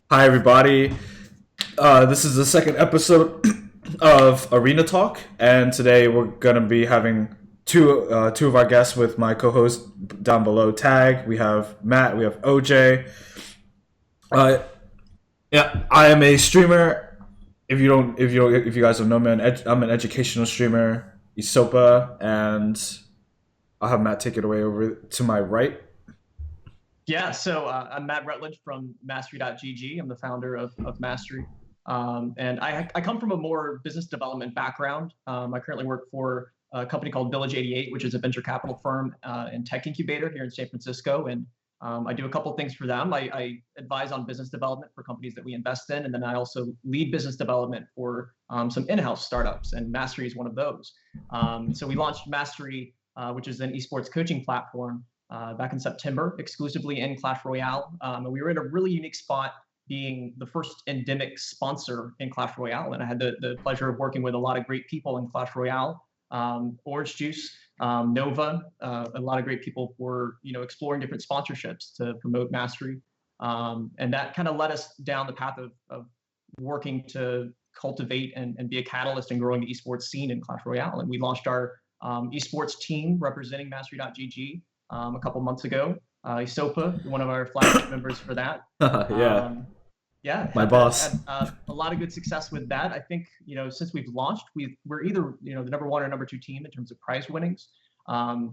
Hi, everybody. This is the second episode of Arena Talk, and today we're gonna be having two of our guests with my co-host down below. Tag. We have Matt. We have OJ. Uh, yeah, I am a streamer. If you guys don't know me, I'm an educational streamer, Esopa, and I'll have Matt take it away over to my right. I'm Matt Rutledge from Mastery.gg. I'm the founder of Mastery. And I come from a more business development background. I currently work for a company called Village 88, which is a venture capital firm and tech incubator here in San Francisco. And I do a couple things for them. I advise on business development for companies that we invest in. And then I also lead business development for some in-house startups. And Mastery is one of those. So we launched Mastery, which is an esports coaching platform back in September, exclusively in Clash Royale. And we were in a really unique spot being the first endemic sponsor in Clash Royale. And I had the pleasure of working with a lot of great people in Clash Royale, Orange Juice, Nova, a lot of great people for exploring different sponsorships to promote Mastery. And that kind of led us down the path of working to cultivate and be a catalyst in growing the esports scene in Clash Royale. And we launched our esports team representing Mastery.gg a couple months ago. Esopa, one of our flagship members for that. Yeah, Yeah, my had, boss. had a lot of good success with that. I think since we've launched, we're either the number one or number two team in terms of prize winnings,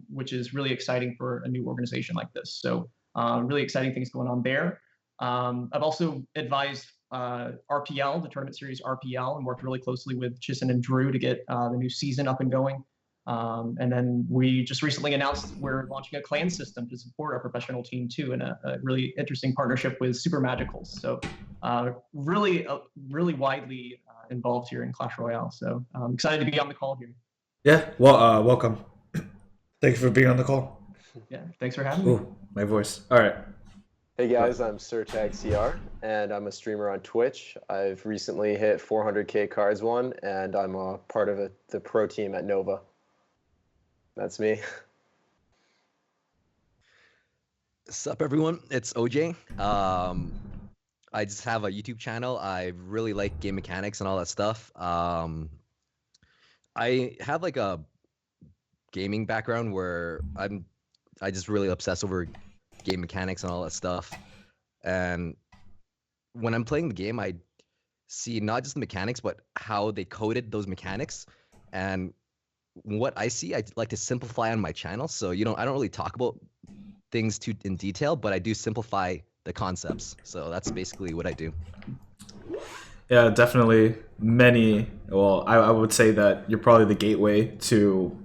which is really exciting for a new organization like this. So really exciting things going on there. I've also advised RPL, the tournament series RPL, and worked really closely with Chissen and Drew to get the new season up and going. And then we just recently announced we're launching a clan system to support our professional team too, in a really interesting partnership with Super Magicals. So really widely involved here in Clash Royale. So I'm excited to be on the call here. Yeah, well, welcome. Thank you for being on the call. Yeah, thanks for having me. Ooh, my voice. All right. Hey guys, I'm SirTagCR, and I'm a streamer on Twitch. I've recently hit 400k cards won, and I'm a part of the pro team at Nova. That's me. Sup everyone, it's OJ. I just have a YouTube channel. I really like game mechanics and all that stuff. I have like a gaming background where I just really obsess over game mechanics and all that stuff. And when I'm playing the game, I see not just the mechanics, but how they coded those mechanics. And what I see, I like to simplify on my channel. So I don't really talk about things too in detail, but I do simplify the concepts. So that's basically what I do. Yeah, definitely many. Well, I would say that you're probably the gateway to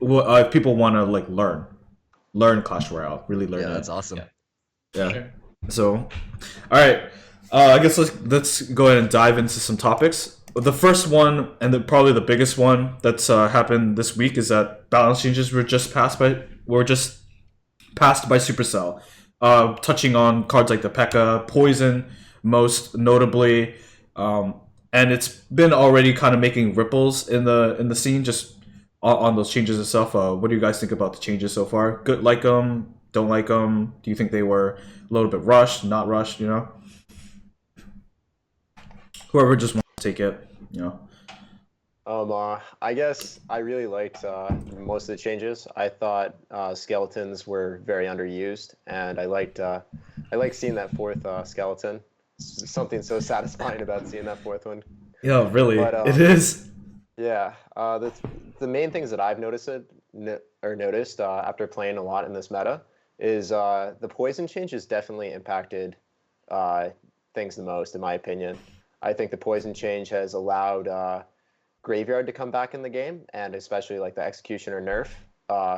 if people want to like learn Clash Royale, really learn Yeah, it. that's awesome. Yeah. Sure. So, all right. I guess let's go ahead and dive into some topics. The first one, and probably the biggest one that's happened this week, is that balance changes were just passed by Supercell, touching on cards like the P.E.K.K.A, Poison, most notably, and it's been already kind of making ripples in the scene just on those changes itself. What do you guys think about the changes so far? Good, like them? Don't like them? Do you think they were a little bit rushed, not rushed? Whoever just wants to take it, I guess I really liked most of the changes. I thought skeletons were very underused, and I liked seeing that fourth skeleton. Something so satisfying about seeing that fourth one. Yeah, really, But it is. yeah, the main things that I've noticed after playing a lot in this meta is the poison change has definitely impacted things the most, in my opinion. I think the poison change has allowed Graveyard to come back in the game, and especially like the Executioner nerf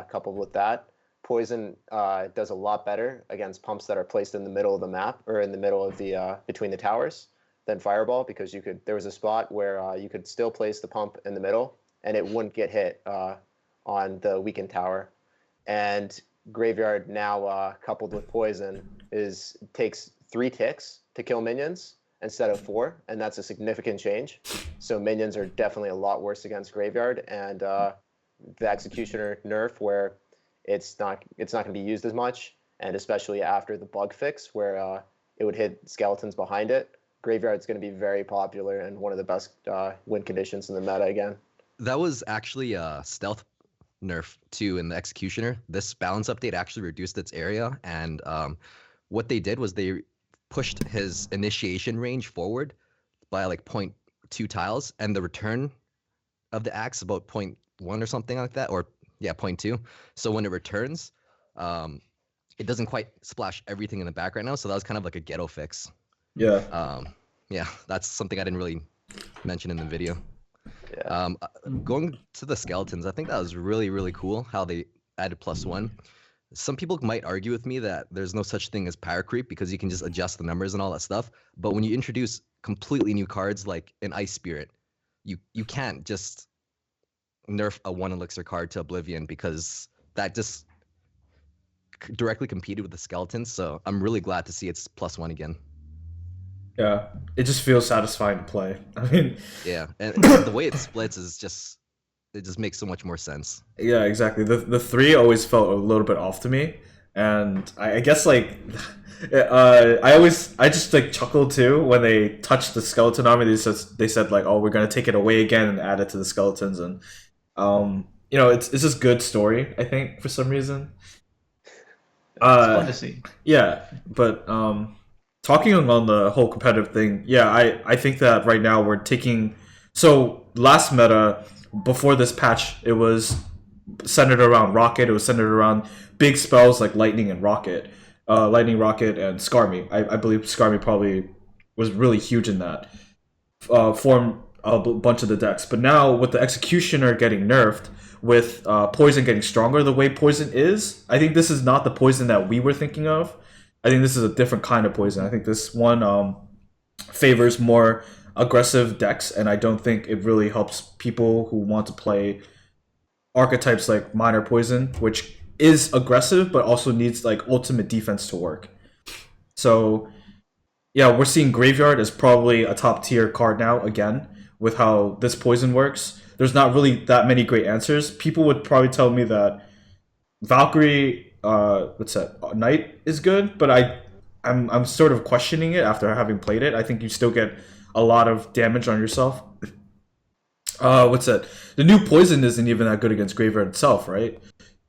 coupled with that. Poison does a lot better against pumps that are placed in the middle of the map or in the middle of the between the towers than Fireball, because there was a spot where you could still place the pump in the middle and it wouldn't get hit on the weakened tower. And Graveyard now coupled with Poison takes 3 ticks to kill minions instead of 4, and that's a significant change. So minions are definitely a lot worse against Graveyard, and the Executioner nerf where it's not going to be used as much, and especially after the bug fix where it would hit skeletons behind it, Graveyard's going to be very popular and one of the best win conditions in the meta again. That was actually a stealth nerf too in the Executioner. This balance update actually reduced its area, and what they did was they pushed his initiation range forward by like 0.2 tiles, and the return of the axe about 0.1 or something like that, or yeah, 0.2. So when it returns, it doesn't quite splash everything in the back right now. So that was kind of like a ghetto fix. Yeah. Yeah, that's something I didn't really mention in the video. Yeah. Going to the skeletons, I think that was really, really cool how they added +1. Some people might argue with me that there's no such thing as power creep because you can just adjust the numbers and all that stuff. But when you introduce completely new cards like an Ice Spirit, you can't just nerf a 1 elixir card to oblivion because that just directly competed with the skeletons. So I'm really glad to see it's +1 again. Yeah, it just feels satisfying to play. I mean, yeah, and the way it splits is just, it just makes so much more sense. Yeah, exactly. The 3 always felt a little bit off to me, and I guess like I just like chuckled too when they touched the skeleton army. They said like, oh, we're gonna take it away again and add it to the skeletons, and you know, it's just good story, I think, for some reason. It's fun to see. Yeah, but talking on the whole competitive thing, yeah, I think that right now we're taking, so last meta before this patch, it was centered around Rocket. It was centered around big spells like Lightning and Rocket, Lightning, Rocket, and Skarmy. I believe Skarmy probably was really huge in that. Formed a bunch of the decks, but now with the Executioner getting nerfed, with Poison getting stronger the way Poison is, I think this is not the Poison that we were thinking of. I think this is a different kind of Poison. I think this one favors more aggressive decks, and I don't think it really helps people who want to play archetypes like Minor Poison, which is aggressive but also needs like ultimate defense to work. So yeah, we're seeing Graveyard as probably a top tier card now again with how this Poison works. There's not really that many great answers. People would probably tell me that Valkyrie, what's that, Knight is good, but I'm sort of questioning it after having played it. I think you still get a lot of damage on yourself. What's that? The new Poison isn't even that good against Graveyard itself, right?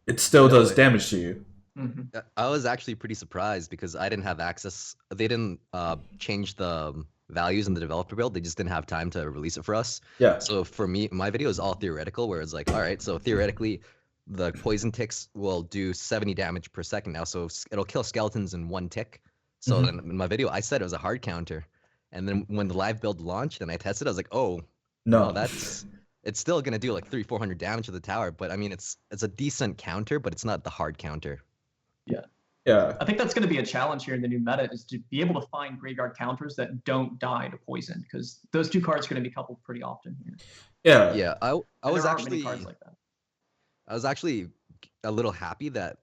It still does damage to you. Mm-hmm. I was actually pretty surprised because I didn't have access. They didn't change the values in the developer build. They just didn't have time to release it for us. Yeah. So for me, my video is all theoretical, where it's like, all right, so theoretically, the poison ticks will do 70 damage per second now, so it'll kill skeletons in 1 tick. So then in my video, I said it was a hard counter. And then when the live build launched and I tested, I was like, oh, no, it's still gonna do like 300-400 damage to the tower. But I mean, it's a decent counter, but it's not the hard counter. Yeah. I think that's going to be a challenge here in the new meta, is to be able to find Graveyard counters that don't die to Poison, because those 2 cards are going to be coupled pretty often here. Yeah. Yeah, I was there aren't actually many cards like that. I was actually a little happy that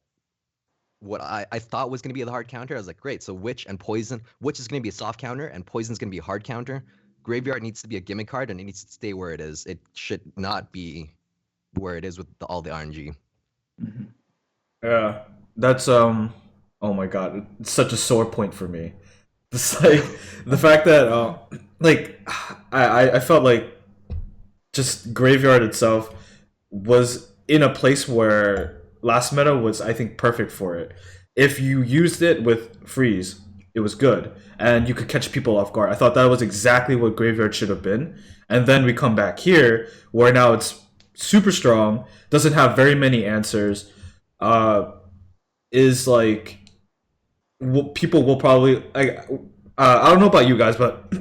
what I thought was going to be the hard counter. I was like, great, so Witch and Poison. Witch is going to be a soft counter, and Poison's going to be a hard counter. Graveyard needs to be a gimmick card, and it needs to stay where it is. It should not be where it is with all the RNG. Mm-hmm. Yeah. That's oh my god, it's such a sore point for me. It's like the fact that like I felt like just Graveyard itself was in a place where last meta was, I think, perfect for it. If you used it with Freeze, it was good, and you could catch people off guard. I thought that was exactly what Graveyard should have been. And then we come back here, where now it's super strong, doesn't have very many answers, is like, people will probably like, I don't know about you guys, but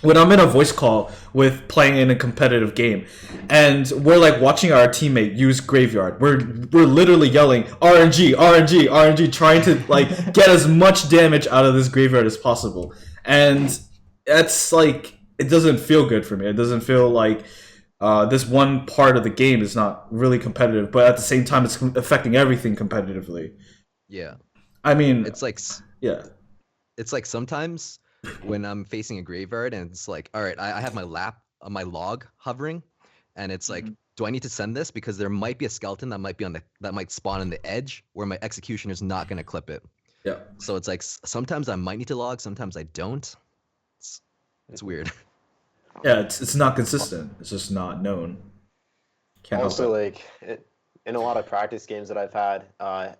when I'm in a voice call with playing in a competitive game, and we're like watching our teammate use Graveyard, we're literally yelling RNG, RNG, RNG, trying to like get as much damage out of this Graveyard as possible, and that's like, it doesn't feel good for me. It doesn't feel like this one part of the game is not really competitive, but at the same time, it's affecting everything competitively. Yeah. I mean, It's like, yeah. It's like sometimes when I'm facing a Graveyard and it's like, all right, I have my my log hovering, and it's like, do I need to send this because there might be a skeleton that might be that might spawn on the edge where my Executioner is not going to clip it. Yeah. So it's like sometimes I might need to log, sometimes I don't. It's weird. Yeah, it's not consistent. It's just not known. Can't help Also, it. like in a lot of practice games that I've had,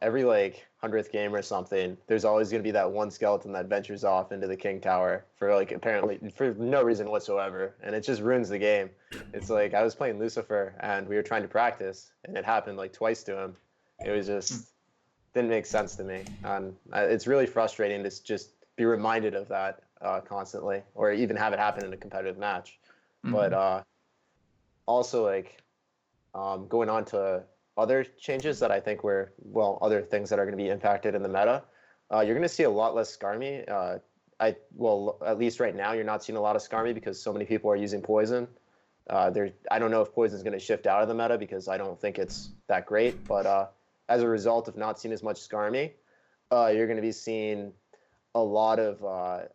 every like 100th game or something, there's always going to be that one skeleton that ventures off into the king tower for like apparently for no reason whatsoever, and it just ruins the game. It's like I was playing Lucifer and we were trying to practice, and it happened like twice to him. It was just didn't make sense to me, and it's really frustrating to just be reminded of that constantly, or even have it happen in a competitive match. But also like going on to other changes that I think other things that are going to be impacted in the meta, you're going to see a lot less Skarmy. At least right now, you're not seeing a lot of Skarmy because so many people are using Poison. I don't know if Poison is going to shift out of the meta because I don't think it's that great. But as a result of not seeing as much Skarmy, you're going to be seeing a lot of.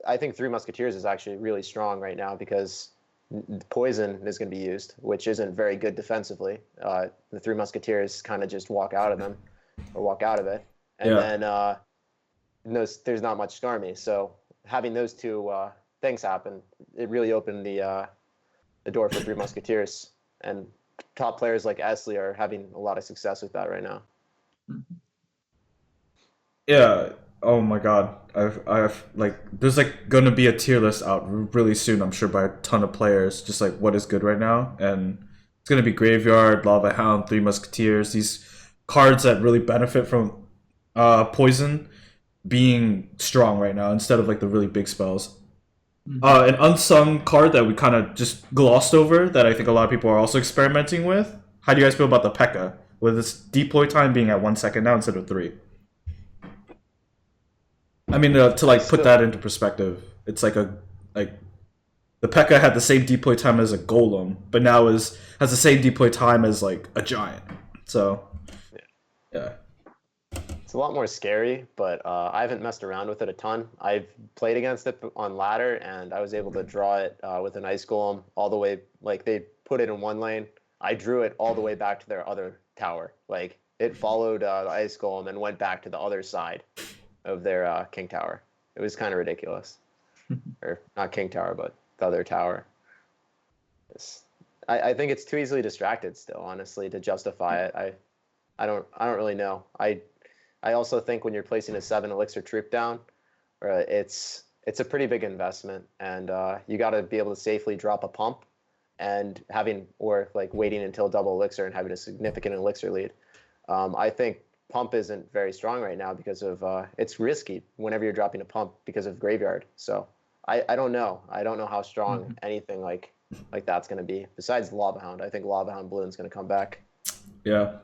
I think Three Musketeers is actually really strong right now because Poison is going to be used, which isn't very good defensively. The Three Musketeers kind of just walk out of them or walk out of it, and then there's not much Skarmy. So having those two things happen, it really opened the door for Three Musketeers, and top players like Esley are having a lot of success with that right now. Yeah. Oh my god. I've like there's like gonna be a tier list out really soon, I'm sure, by a ton of players, just like what is good right now. And it's gonna be Graveyard, Lava Hound, Three Musketeers, these cards that really benefit from poison being strong right now instead of like the really big spells. An unsung card that we kind of just glossed over that I think a lot of people are also experimenting with. How do you guys feel about the P.E.K.K.A? With its deploy time being at 1 second now instead of 3? I mean, to like put that into perspective, it's like like the P.E.K.K.A had the same deploy time as a golem, but now has the same deploy time as like a giant. So yeah. It's a lot more scary, but I haven't messed around with it a ton. I've played against it on ladder, and I was able to draw it with an ice golem all the way. Like they put it in one lane, I drew it all the way back to their other tower. Like it followed the ice golem and went back to the other side of their king tower. It was kind of ridiculous, or not king tower, but the other tower. I think it's too easily distracted still, honestly, to justify it. I don't really know. I also think when you're placing a 7 elixir troop down, it's a pretty big investment, and you got to be able to safely drop a pump, and waiting until double elixir and having a significant elixir lead. I think pump isn't very strong right now because of it's risky whenever you're dropping a pump because of graveyard. So I don't know. I don't know how strong anything like that's going to be. Besides Lava Hound, I think Lava Hound Bloom's going to come back. Yeah.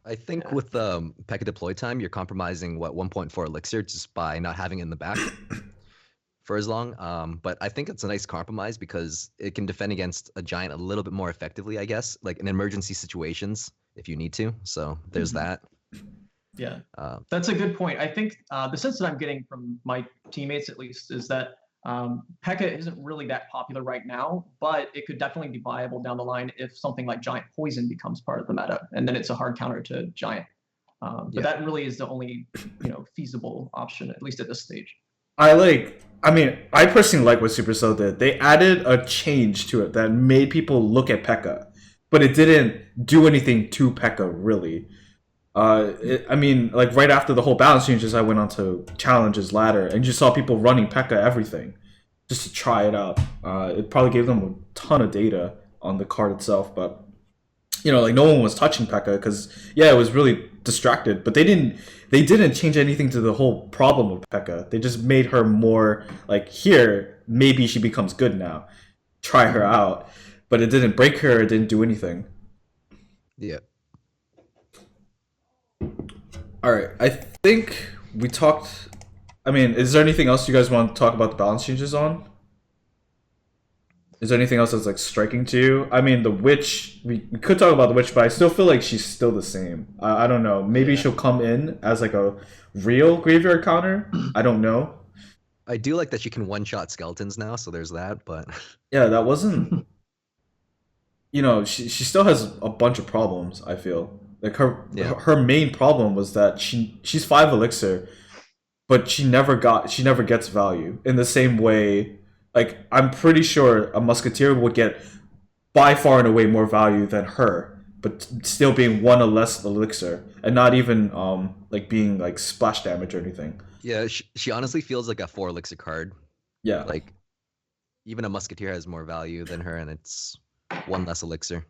I think with P.E.K.K.A deploy time, you're compromising 1.4 elixir just by not having it in the back for as long. But I think it's a nice compromise because it can defend against a giant a little bit more effectively, I guess, like in emergency situations if you need to. So there's that. Yeah, that's a good point. I think the sense that I'm getting from my teammates, at least, is that P.E.K.K.A isn't really that popular right now, but it could definitely be viable down the line if something like Giant Poison becomes part of the meta, and then it's a hard counter to Giant. But that really is the only feasible option, at least at this stage. I personally like what Supercell did. They added a change to it that made people look at P.E.K.K.A, but it didn't do anything to P.E.K.K.A really. Right after the whole balance changes, I went on to challenges ladder and just saw people running P.E.K.K.A everything just to try it out. It probably gave them a ton of data on the card itself, but no one was touching P.E.K.K.A because it was really distracted. But they didn't change anything to the whole problem of P.E.K.K.A. They just made her more like, here, maybe she becomes good now. Try her out, but it didn't break her. It didn't do anything. Yeah. All right, I think we talked. Is there anything else you guys want to talk about the balance changes on? Is there anything else that's like striking to you? The witch, we could talk about the witch, but I still feel like she's still the same. I don't know. Maybe she'll come in as like a real graveyard counter. I don't know. I do like that she can one-shot skeletons now, so there's that, but... Yeah, that wasn't... she still has a bunch of problems, I feel. Like her main problem was that she's 5 elixir, but she never gets value in the same way. Like, I'm pretty sure a musketeer would get by far and away more value than her, but still being one or less elixir, and not even like being like splash damage or anything. Yeah, she honestly feels like a 4 elixir card. Yeah, Like even a musketeer has more value than her, and it's 1 less elixir.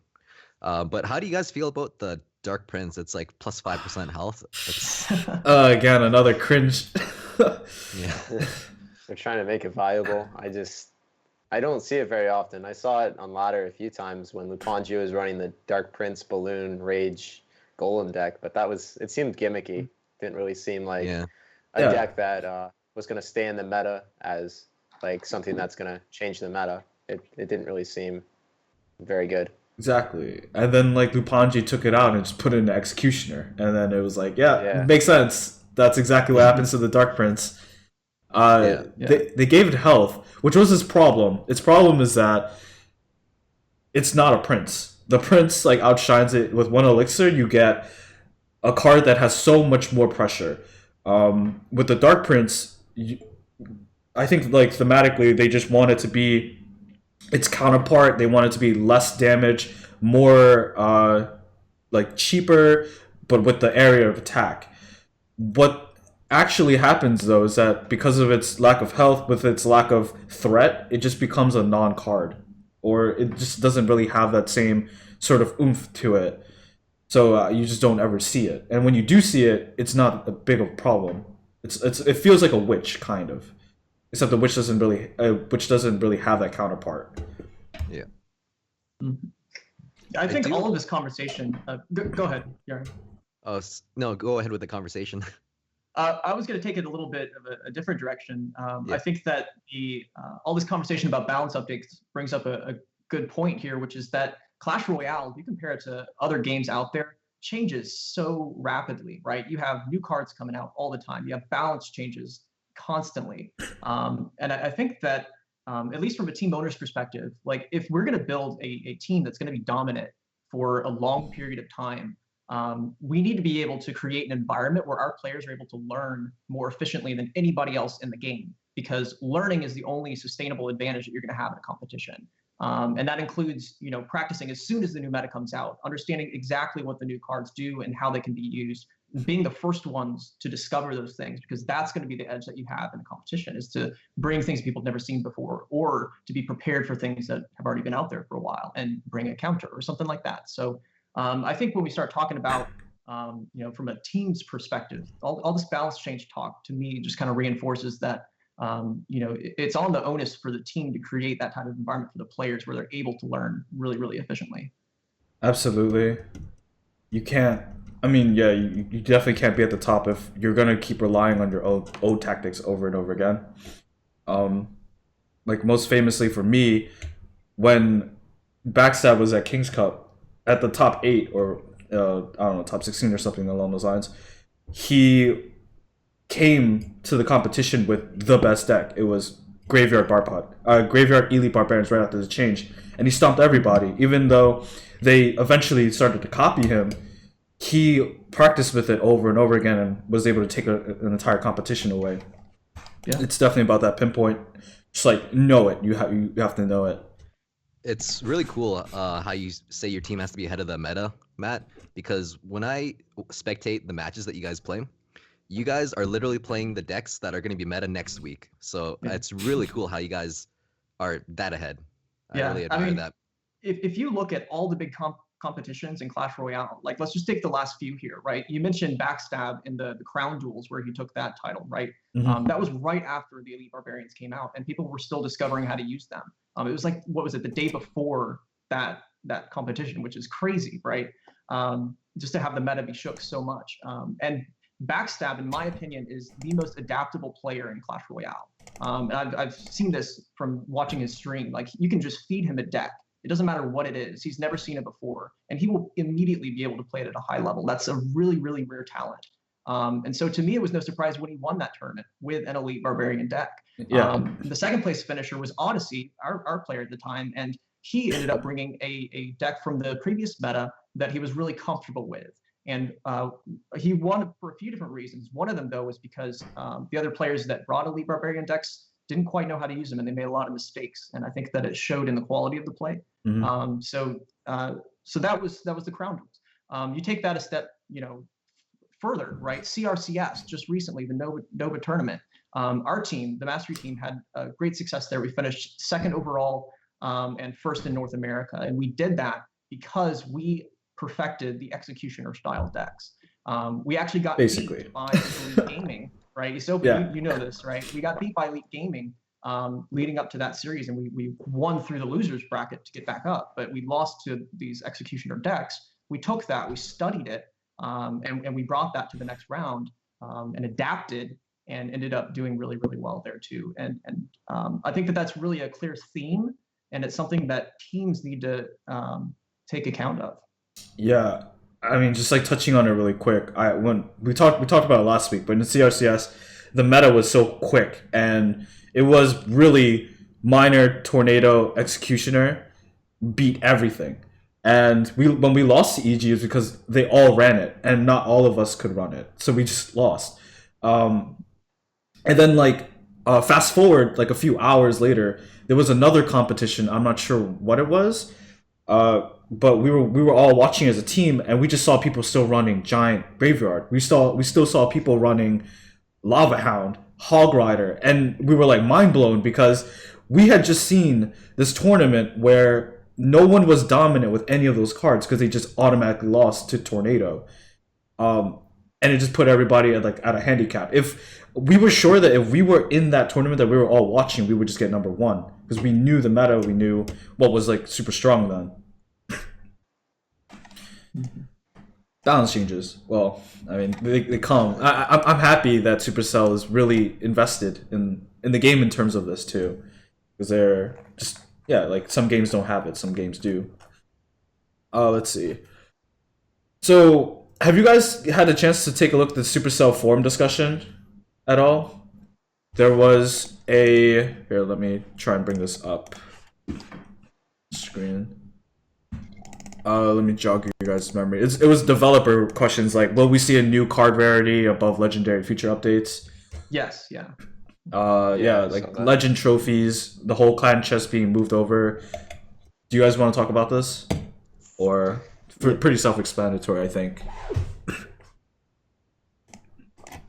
But how do you guys feel about the Dark Prince? It's like plus 5% health. It's again another cringe. yeah. They're trying to make it viable. I don't see it very often. I saw it on ladder a few times when Lupanji was running the Dark Prince Balloon Rage Golem deck, but it seemed gimmicky. Didn't really seem like a deck that was going to stay in the meta as like something that's going to change the meta. It didn't really seem very good. Exactly. And then like Lupanji took it out and just put it in the Executioner, and then it was like, it makes sense. That's exactly what happens to the Dark Prince. They gave it health, which was his problem. Its problem is that it's not a prince. The prince like outshines it. With 1 elixir, you get a card that has so much more pressure. With the Dark Prince, I think like thematically they just want it to be its counterpart. They want it to be less damage, more like cheaper, but with the area of attack. What actually happens though is that because of its lack of health, with its lack of threat, it just becomes a non-card, or it just doesn't really have that same sort of oomph to it. So you just don't ever see it, and when you do see it, it's not a big of a problem. It feels like a witch kind of, except the witch doesn't really have that counterpart. Yeah. Mm-hmm. I think all of this conversation. Go ahead, Yari. Oh no, go ahead with the conversation. I was going to take it a little bit of a different direction. I think that all this conversation about balance updates brings up a good point here, which is that Clash Royale, if you compare it to other games out there, changes so rapidly, right? You have new cards coming out all the time. You have balance changes constantly. And I think that, at least from a team owner's perspective, like if we're going to build a team that's going to be dominant for a long period of time, we need to be able to create an environment where our players are able to learn more efficiently than anybody else in the game, because learning is the only sustainable advantage that you're going to have in a competition. And that includes, practicing as soon as the new meta comes out, understanding exactly what the new cards do and how they can be used, being the first ones to discover those things, because that's going to be the edge that you have in a competition, is to bring things people have never seen before, or to be prepared for things that have already been out there for a while and bring a counter or something like that. So I think when we start talking about, from a team's perspective, all this balance change talk to me just kind of reinforces that, it's on the onus for the team to create that type of environment for the players where they're able to learn really, really efficiently. Absolutely. You can't. I mean, yeah, you definitely can't be at the top if you're gonna keep relying on your old tactics over and over again. Like most famously for me, when Backstab was at King's Cup, at the top 8 or I don't know, top 16 or something along those lines, he came to the competition with the best deck. It was Graveyard Graveyard Elite Barbarians right after the change, and he stomped everybody. Even though they eventually started to copy him, he practiced with it over and over again and was able to take an entire competition away. Yeah. It's definitely about that pinpoint. Just like know it. You have to know it. It's really cool how you say your team has to be ahead of the meta, Matt, because when I spectate the matches that you guys play, you guys are literally playing the decks that are going to be meta next week. So it's really cool how you guys are that ahead. I really admire that. If you look at all the big competitions in Clash Royale, like let's just take the last few here, right? You mentioned Backstab in the Crown Duels where he took that title, right? Mm-hmm. That was right after the Elite Barbarians came out, and people were still discovering how to use them. It was like, what was it, the day before that competition, which is crazy, right? Just to have the meta be shook so much. And Backstab, in my opinion, is the most adaptable player in Clash Royale. And I've seen this from watching his stream. Like, you can just feed him a deck. It doesn't matter what it is. He's never seen it before, and he will immediately be able to play it at a high level. That's a really, really rare talent. And so to me, it was no surprise when he won that tournament with an Elite Barbarian deck. Yeah. The second place finisher was Odyssey, our player at the time, and he ended up bringing a deck from the previous meta that he was really comfortable with. And he won for a few different reasons. One of them, though, was because the other players that brought Elite Barbarian decks didn't quite know how to use them, and they made a lot of mistakes. And I think that it showed in the quality of the play. So that was the crown jewels. You take that a step, further, right? CRCS just recently, the Nova tournament. Our team, the Mastery team, had great success there. We finished second overall and first in North America, and we did that because we perfected the executioner style decks. We actually got beat by Elite Gaming, right? Esopa, you know this, right? We got beat by Elite Gaming leading up to that series, and we won through the losers bracket to get back up, but we lost to these executioner decks. We took that, we studied it, and we brought that to the next round and adapted and ended up doing really, really well there too. And I think that that's really a clear theme, and it's something that teams need to take account of. Yeah, I mean, just like touching on it really quick. When we talked about it last week, but in CRCS, the meta was so quick, and it was really Miner, Tornado, Executioner beat everything. And when we lost to EG, it was because they all ran it, and not all of us could run it, so we just lost. And then fast forward a few hours later, there was another competition. I'm not sure what it was, but we were all watching as a team, and we just saw people still running Giant Graveyard. We still saw people running Lava Hound, Hog Rider, and we were mind blown because we had just seen this tournament where no one was dominant with any of those cards because they just automatically lost to Tornado. And it just put everybody at a handicap. If we were sure that if we were in that tournament that we were all watching, we would just get number one because we knew the meta, we knew what was super strong then. Balance changes. Well, I mean, they come. I'm happy that Supercell is really invested in the game in terms of this too, because they're just some games don't have it, some games do. Let's see. So, have you guys had a chance to take a look at the Supercell forum discussion at all? There was here, let me try and bring this up. Screen. Let me jog you guys' memory. It was developer questions like, will we see a new card rarity above legendary feature updates? Yes, yeah. Legend trophies, the whole clan chest being moved over. Do you guys want to talk about this? Or pretty self-explanatory, I think.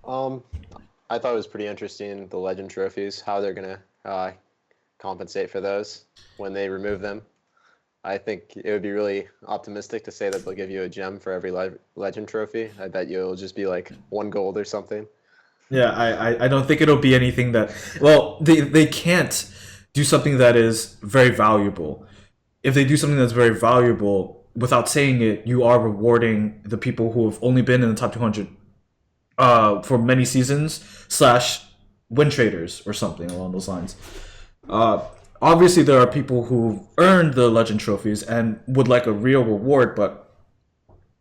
I thought it was pretty interesting, the legend trophies, how they're gonna compensate for those when they remove them. I think it would be really optimistic to say that they'll give you a gem for every legend trophy. I bet you it'll just be 1 gold or something. Yeah, I don't think it'll be anything that... Well, they can't do something that is very valuable. If they do something that's very valuable, without saying it, you are rewarding the people who have only been in the top 200 for many seasons / win traders or something along those lines. Obviously, there are people who earned the legend trophies and would like a real reward, but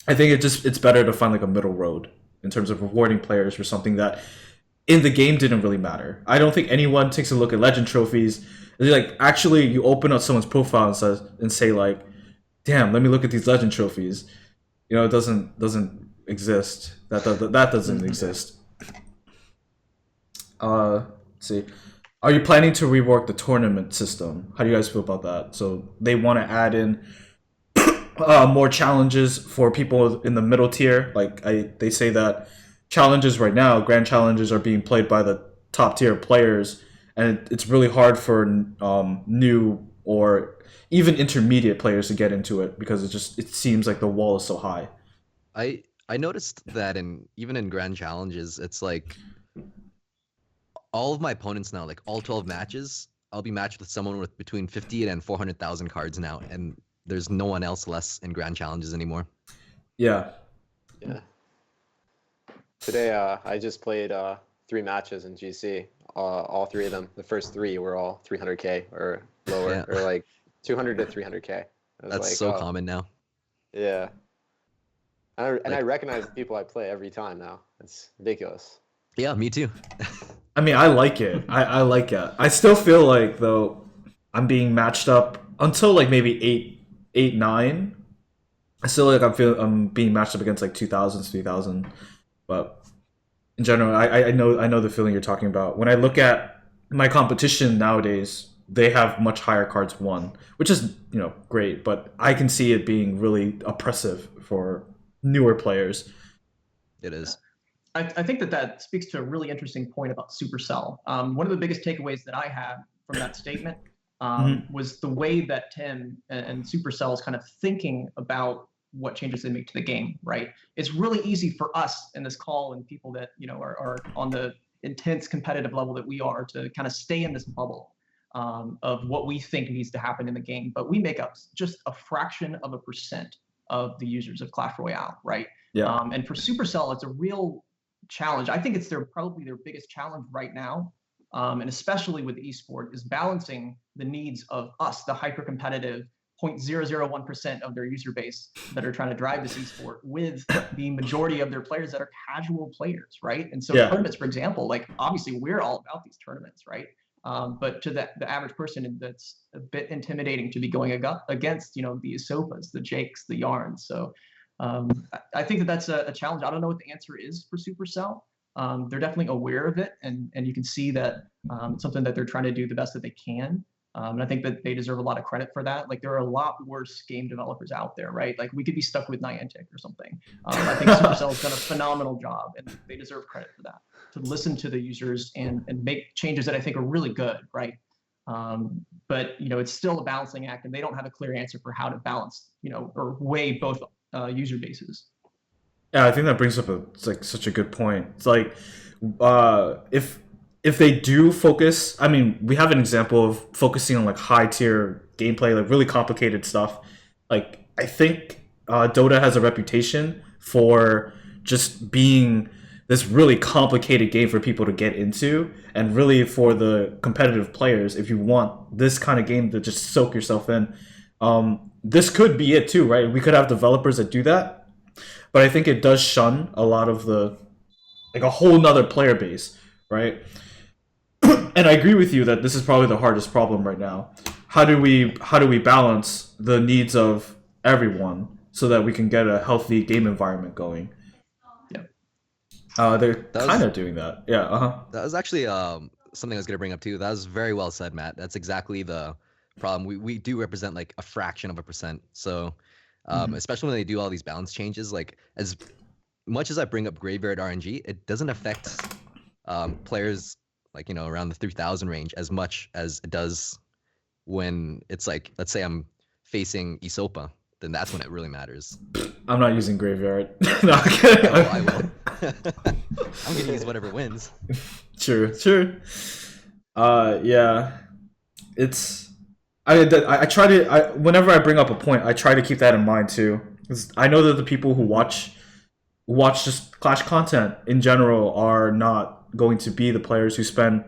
I think it's better to find a middle road in terms of rewarding players for something that in the game didn't really matter. I don't think anyone takes a look at legend trophies. Actually, you open up someone's profile and say damn, let me look at these legend trophies. It doesn't exist. That doesn't exist. Let's see. Are you planning to rework the tournament system? How do you guys feel about that? So they want to add in more challenges for people in the middle tier. They say that challenges right now, grand challenges, are being played by the top tier players, and it's really hard for new or even intermediate players to get into it because it seems like the wall is so high. I noticed that even in grand challenges, it's all of my opponents now, all 12 matches, I'll be matched with someone with between 50 and 400,000 cards now, and there's no one else less in grand challenges anymore. Yeah. Today, I just played 3 matches in GC. All 3 of them, the first 3 were all 300k or lower, or 200 to 300k. That's so common now. Yeah. And I recognize the people I play every time now. It's ridiculous. Yeah, me too. I mean, I like it. I like it. I still feel though, I'm being matched up until maybe 8, 9. I still like I'm being matched up against like 2000s, 3000, but in general, I know the feeling you're talking about. When I look at my competition nowadays, they have much higher cards won, which is great, but I can see it being really oppressive for newer players. It is. I think that speaks to a really interesting point about Supercell. One of the biggest takeaways that I had from that statement was the way that Tim and Supercell is kind of thinking about what changes they make to the game, right? It's really easy for us in this call and people that are on the intense competitive level that we are to kind of stay in this bubble of what we think needs to happen in the game, but we make up just a fraction of a percent of the users of Clash Royale, right? Yeah. And for Supercell, it's a real challenge. I think it's probably their biggest challenge right now, and especially with eSport, is balancing the needs of us, the hyper competitive 0.001% of their user base that are trying to drive this eSport, with the majority of their players that are casual players, right? And so tournaments, for example, like obviously we're all about these tournaments, right? But to the average person, that's a bit intimidating to be going against, the Esopas, the Jakes, the Yarns. So I think that that's a challenge. I don't know what the answer is for Supercell. They're definitely aware of it, and you can see that it's something that they're trying to do the best that they can. And I think that they deserve a lot of credit for that. Like, there are a lot worse game developers out there, right? Like, we could be stuck with Niantic or something. I think Supercell's done a phenomenal job, and they deserve credit for that, to listen to the users and make changes that I think are really good, right? But it's still a balancing act, and they don't have a clear answer for how to balance, or weigh both user bases. Yeah, I think that brings up such a good point. It's like, if they do focus, I mean, we have an example of focusing on like high tier gameplay, like really complicated stuff. Like, I think Dota has a reputation for just being this really complicated game for people to get into, and really for the competitive players, if you want this kind of game to just soak yourself in, this could be it too, right? We could have developers that do that, but I think it does shun a lot of a whole nother player base, right? And I agree with you that this is probably the hardest problem right now. How do we balance the needs of everyone so that we can get a healthy game environment going? Yeah. They're kind of doing that. Yeah. That was actually something I was gonna bring up too. That was very well said, Matt. That's exactly the problem. We do represent like a fraction of a percent. So especially when they do all these balance changes, like as much as I bring up Graveyard RNG, it doesn't affect players like around the 3,000 range as much as it does when it's like, let's say I'm facing Esopa. Then that's when it really matters. I'm not using Graveyard. No, I will. I'm gonna use whatever wins. Sure. Yeah. It's I try to whenever I bring up a point, I try to keep that in mind too. 'Cause I know that the people who watch just Clash content in general are not going to be the players who spend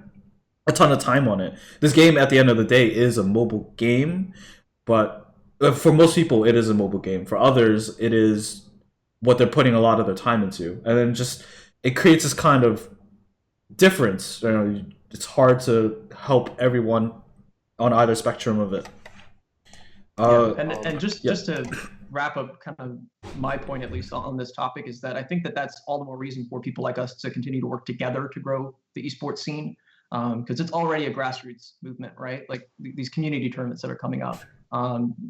a ton of time on it. This game, at the end of the day, is a mobile game, but for most people, it is a mobile game. For others, it is what they're putting a lot of their time into, and then just it creates this kind of difference. It's hard to help everyone on either spectrum of it. And just to wrap up kind of my point, at least on this topic, is that I think that that's all the more reason for people like us to continue to work together to grow the esports scene, because it's already a grassroots movement, right? Like these community tournaments that are coming up,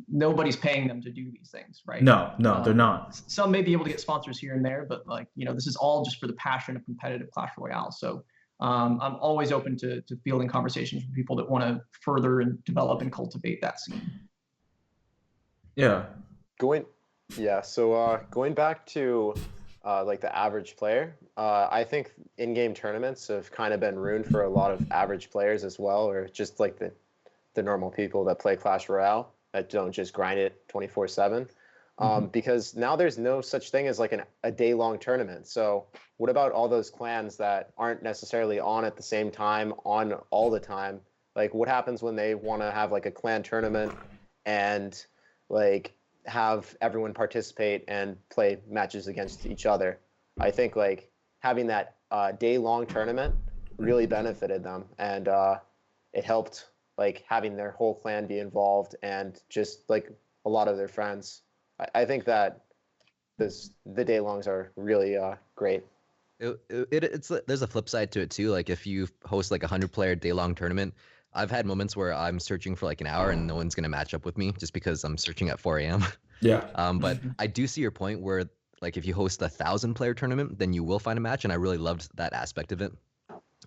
nobody's paying them to do these things, right? No, they're not. Some may be able to get sponsors here and there, but this is all just for the passion of competitive Clash Royale. So I'm always open to fielding conversations with people that want to further and develop and cultivate that scene. Yeah. Going back to like the average player, I think in-game tournaments have kind of been ruined for a lot of average players as well, or just like the normal people that play Clash Royale that don't just grind it 24/7. Because now there's no such thing as like a day-long tournament. So what about all those clans that aren't necessarily on at the same time, on all the time? Like, what happens when they want to have like a clan tournament and like have everyone participate and play matches against each other? I think like having that day-long tournament really benefited them, and it helped like having their whole clan be involved and just like a lot of their friends. I think that the day longs are really great. There's a flip side to it too. Like if you host like a 100-player day-long tournament, I've had moments where I'm searching for like an hour and no one's gonna match up with me just because I'm searching at 4 a.m. Yeah. But I do see your point where like if you host a 1,000-player tournament, then you will find a match, and I really loved that aspect of it.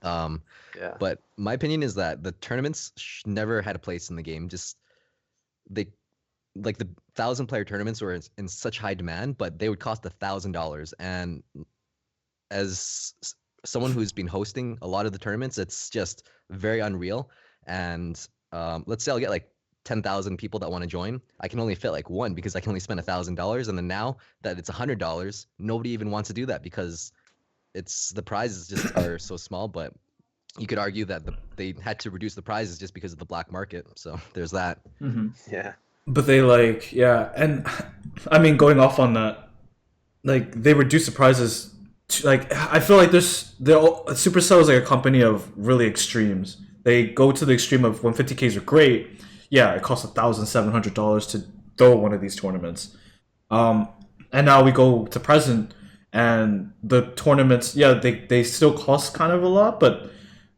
Yeah. But my opinion is that the tournaments never had a place in the game. Just they like the 1,000-player tournaments were in such high demand, but they would cost $1,000. And as someone who's been hosting a lot of the tournaments, it's just very unreal. And let's say I'll get like 10,000 people that want to join. I can only fit like one because I can only spend $1,000. And then now that it's $100, nobody even wants to do that because the prizes just are so small. But you could argue that they had to reduce the prizes just because of the black market. So there's that. Yeah. But they and I mean, going off on that, like they reduce the prizes. I feel like Supercell is like a company of really extremes. They go to the extreme of when 50Ks are great. Yeah, it costs $1,700 to throw one of these tournaments. And now we go to present, and the tournaments, yeah, they still cost kind of a lot, but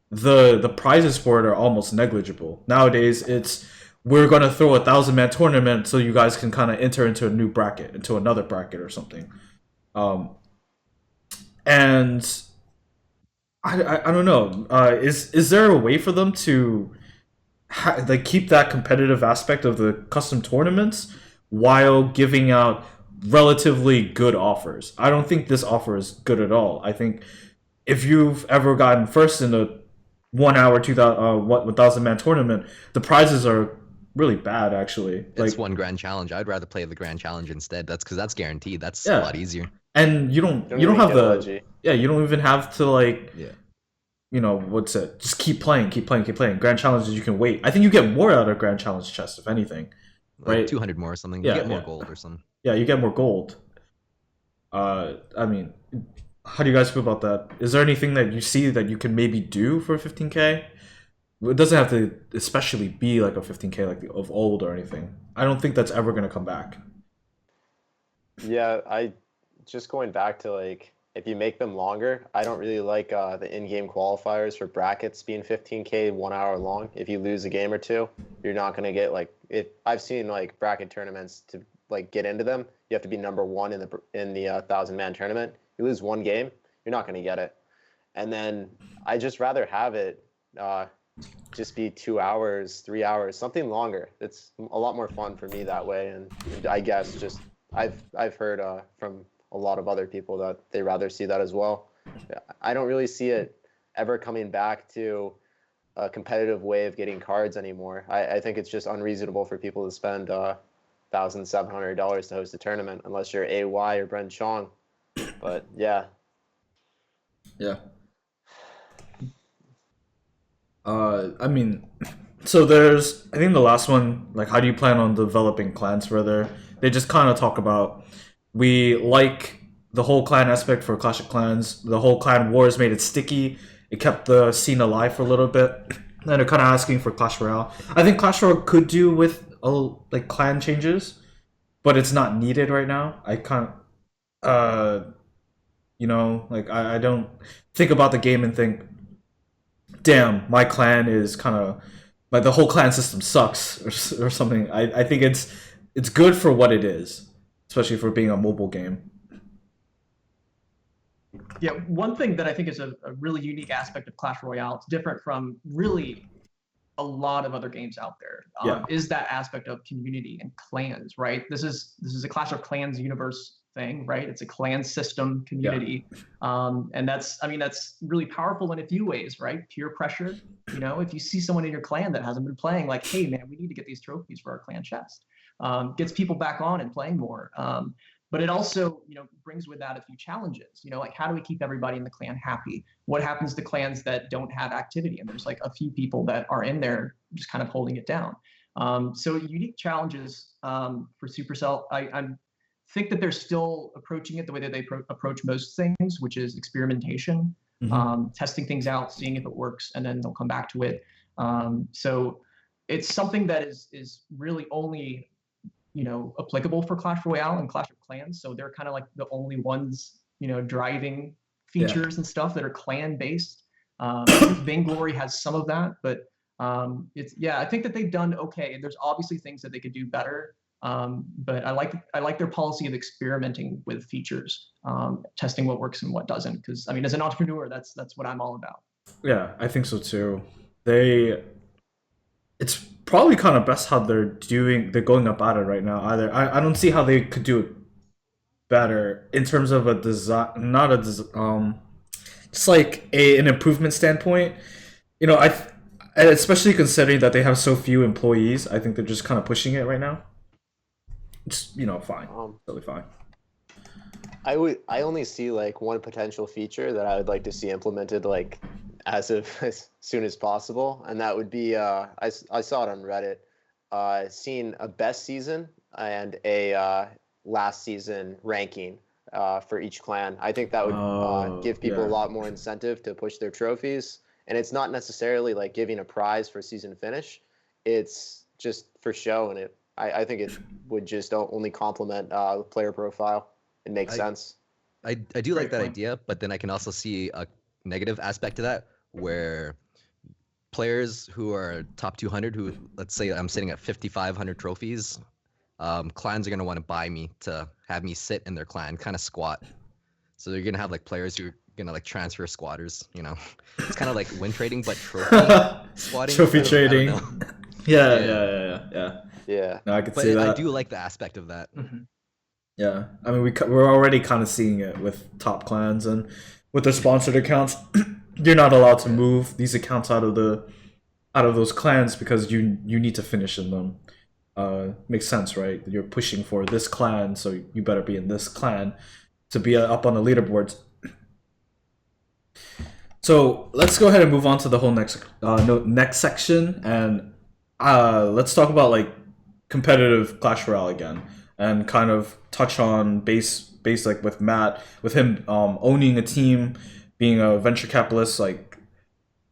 the prizes for it are almost negligible. Nowadays, we're gonna throw 1,000-man tournament so you guys can kind of enter into a new bracket, into another bracket or something. And I don't know. Is there a way for them to keep that competitive aspect of the custom tournaments while giving out relatively good offers? I don't think this offer is good at all. I think if you've ever gotten first in a 1 hour 1,000-man tournament, the prizes are really bad actually. It's one grand challenge. I'd rather play the grand challenge instead. That's because that's guaranteed. That's Yeah. a lot easier. And you don't have you don't even have to what's it? Just keep playing. Grand challenges you can wait. I think you get more out of grand challenge chest if anything, Like right? 200 more or something. Yeah, You get more yeah. gold or something. Yeah, you get more gold. I mean, how do you guys feel about that? Is there anything that you see that you can maybe do for 15K? It doesn't have to especially be like a 15K like of old or anything. I don't think that's ever going to come back. Yeah, just going back to like if you make them longer, I don't really like the in-game qualifiers for brackets being 15K 1 hour long. If you lose a game or two, you're not gonna get I've seen like bracket tournaments to like get into them. You have to be number one in the 1,000-man tournament. You lose one game, you're not gonna get it. And then I just rather have it just be 2 hours, 3 hours, something longer. It's a lot more fun for me that way. And I guess just I've heard from a lot of other people that they rather see that as well. I don't really see it ever coming back to a competitive way of getting cards anymore. I think it's just unreasonable for people to spend $1,700 to host a tournament unless you're AY or Brent Chong. But yeah. Yeah. I mean, so I think the last one, like, how do you plan on developing clans further? They just kind of talk about, we like the whole clan aspect for Clash of Clans. The whole clan wars made it sticky. It kept the scene alive for a little bit. And they're kind of asking for Clash Royale. I think Clash Royale could do with clan changes, but it's not needed right now. I can't, I don't think about the game and think, damn, my clan is kind of like the whole clan system sucks or something. I think it's good for what it is, especially for being a mobile game. Yeah, one thing that I think is a really unique aspect of Clash Royale, it's different from really a lot of other games out there, is that aspect of community and clans, right? This is a Clash of Clans universe thing, right? It's a clan system community. And that's really powerful in a few ways, right? Peer pressure. If you see someone in your clan that hasn't been playing, like, hey man, we need to get these trophies for our clan chest, gets people back on and playing more. But it also, brings with that a few challenges. Like, how do we keep everybody in the clan happy? What happens to clans that don't have activity? And there's like a few people that are in there just kind of holding it down. So unique challenges for Supercell. I think that they're still approaching it the way that they approach most things, which is experimentation, testing things out, seeing if it works, and then they'll come back to it. So it's something that is really only applicable for Clash Royale and Clash of Clans. So they're kind of like the only ones, driving Yeah. features and stuff that are clan based. I think Vainglory has some of that, but I think that they've done okay. There's obviously things that they could do better. But I like their policy of experimenting with features, testing what works and what doesn't. Because I mean, as an entrepreneur, that's what I'm all about. Yeah, I think so too. It's probably kind of best how they're going about it right now. I don't see how they could do it better in terms of a design, not a just like an improvement standpoint. Especially considering that they have so few employees, I think they're just kind of pushing it right now. It's fine, totally fine. I only see like one potential feature that I would like to see implemented like as soon as possible, and that would be I saw it on Reddit, seeing a best season and a last season ranking for each clan. I think that would give people a lot more incentive to push their trophies, and it's not necessarily like giving a prize for season finish. It's just for show, and I think it would just only complement the player profile. It makes sense. I do like that idea, but then I can also see a negative aspect to that, where players who are top 200, who, let's say I'm sitting at 5,500 trophies, clans are going to want to buy me to have me sit in their clan, kind of squat. So they're going to have like players who are going to like transfer squatters, It's kind of like win trading, but trophy squatting. Trophy trading. Yeah. No, I could see that. I do like the aspect of that. Mm-hmm. Yeah, I mean we're already kind of seeing it with top clans and with their sponsored accounts. You're not allowed to move these accounts out of those clans because you need to finish in them. Makes sense, right? You're pushing for this clan, so you better be in this clan to be up on the leaderboards. So let's go ahead and move on to the whole next section, and let's talk about like competitive Clash Royale again, and kind of touch on base like with Matt, with him owning a team, being a venture capitalist like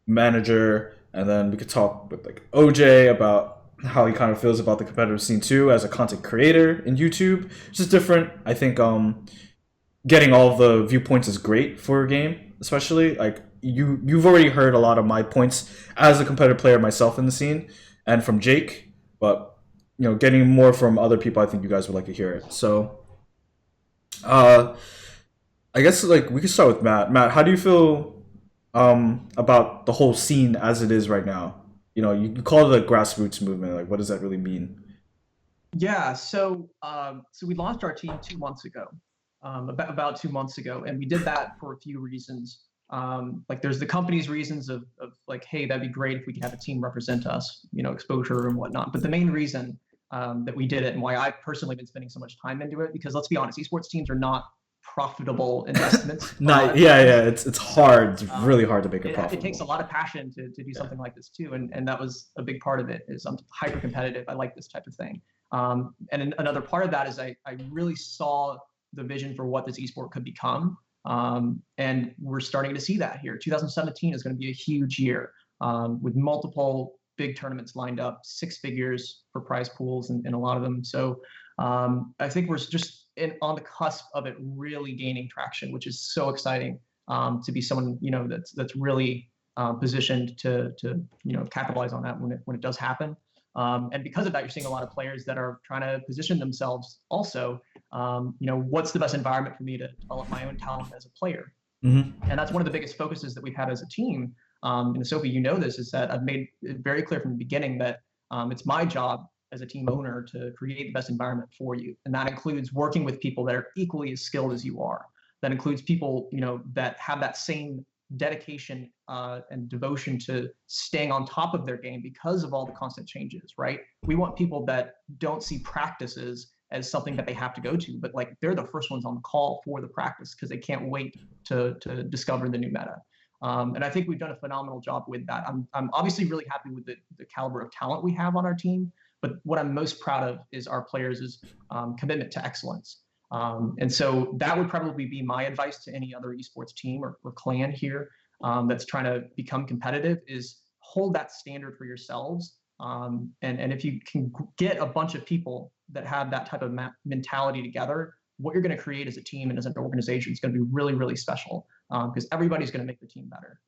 manager, and then we could talk with like OJ about how he kind of feels about the competitive scene too as a content creator in YouTube, which is different. I think getting all of the viewpoints is great for a game, especially like you've already heard a lot of my points as a competitive player myself in the scene and from Jake, but getting more from other people, I think you guys would like to hear it. So, I guess like we could start with Matt. Matt, how do you feel about the whole scene as it is right now? You call it a grassroots movement. Like, what does that really mean? Yeah, so we launched our team 2 months ago, about 2 months ago, and we did that for a few reasons. Like there's the company's reasons of like, hey, that'd be great if we could have a team represent us, exposure and whatnot. But the main reason that we did it, and why I've personally been spending so much time into it, because let's be honest, esports teams are not profitable investments. It's hard. It's really hard to make it profitable. It takes a lot of passion to do something like this too, and that was a big part of it. Is I'm hyper competitive. I like this type of thing. And another part of that is I really saw the vision for what this esport could become. And we're starting to see that here. 2017 is going to be a huge year with multiple big tournaments lined up, 6 figures for prize pools and a lot of them. So I think we're just on the cusp of it really gaining traction, which is so exciting to be someone that's really positioned to capitalize on that when it does happen. And because of that, you're seeing a lot of players that are trying to position themselves also. What's the best environment for me to develop my own talent as a player? Mm-hmm. And that's one of the biggest focuses that we've had as a team. And Esopa, this is that I've made it very clear from the beginning that it's my job as a team owner to create the best environment for you. And that includes working with people that are equally as skilled as you are. That includes people, that have that same dedication and devotion to staying on top of their game because of all the constant changes, right? We want people that don't see practices as something that they have to go to, but like they're the first ones on the call for the practice because they can't wait to discover the new meta. And I think we've done a phenomenal job with that. I'm obviously really happy with the caliber of talent we have on our team, but what I'm most proud of is our players' commitment to excellence. And so that would probably be my advice to any other esports team or clan here that's trying to become competitive is hold that standard for yourselves And if you can get a bunch of people that have that type of mentality together, what you're going to create as a team and as an organization is going to be really, really special, because everybody's going to make the team better.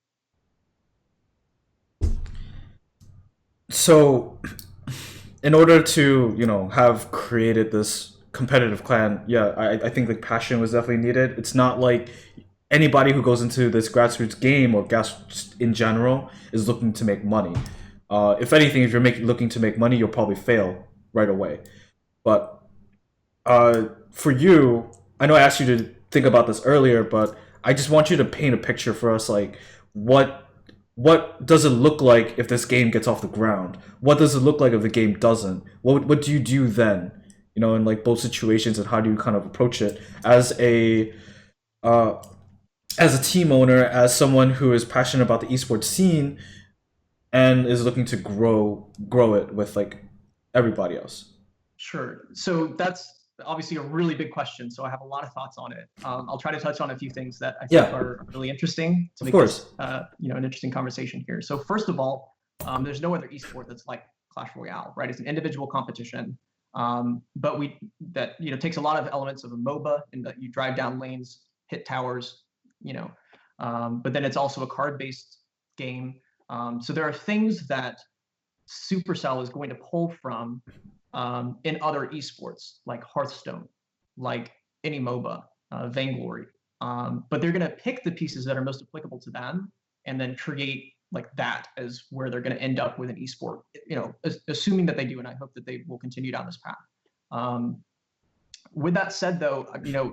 So, in order to, have created this competitive clan, yeah, I think like passion was definitely needed. It's not like anybody who goes into this grassroots game or grassroots in general is looking to make money. If anything, if you're looking to make money, you'll probably fail right away. But for you, I know I asked you to think about this earlier, but I just want you to paint a picture for us, like what does it look like if this game gets off the ground? What does it look like if the game doesn't? What do you do then? In like both situations, and how do you kind of approach it as a team owner, as someone who is passionate about the esports scene and is looking to grow it with like everybody else? Sure. So that's obviously a really big question. So I have a lot of thoughts on it. I'll try to touch on a few things that I think are really interesting to make this, an interesting conversation here. So first of all, there's no other esport that's like Clash Royale, right? It's an individual competition, but that takes a lot of elements of a MOBA in that you drive down lanes, hit towers, but then it's also a card-based game. So there are things that Supercell is going to pull from in other esports, like Hearthstone, like any MOBA, Vainglory. But they're going to pick the pieces that are most applicable to them and then create like that as where they're going to end up with an esport, assuming that they do, and I hope that they will continue down this path. With that said, though,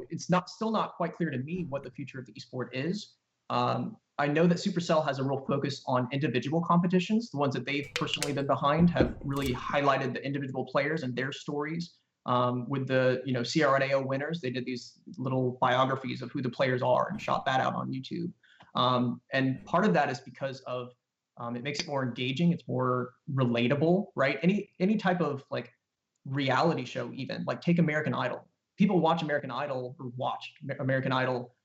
it's still not quite clear to me what the future of the esport is. I know that Supercell has a real focus on individual competitions. The ones that they've personally been behind have really highlighted the individual players and their stories. With the CRNAO winners, they did these little biographies of who the players are and shot that out on YouTube. And part of that is because of it makes it more engaging. It's more relatable, right? Any type of like reality show, even like take American Idol. People watch American Idol or watched American Idol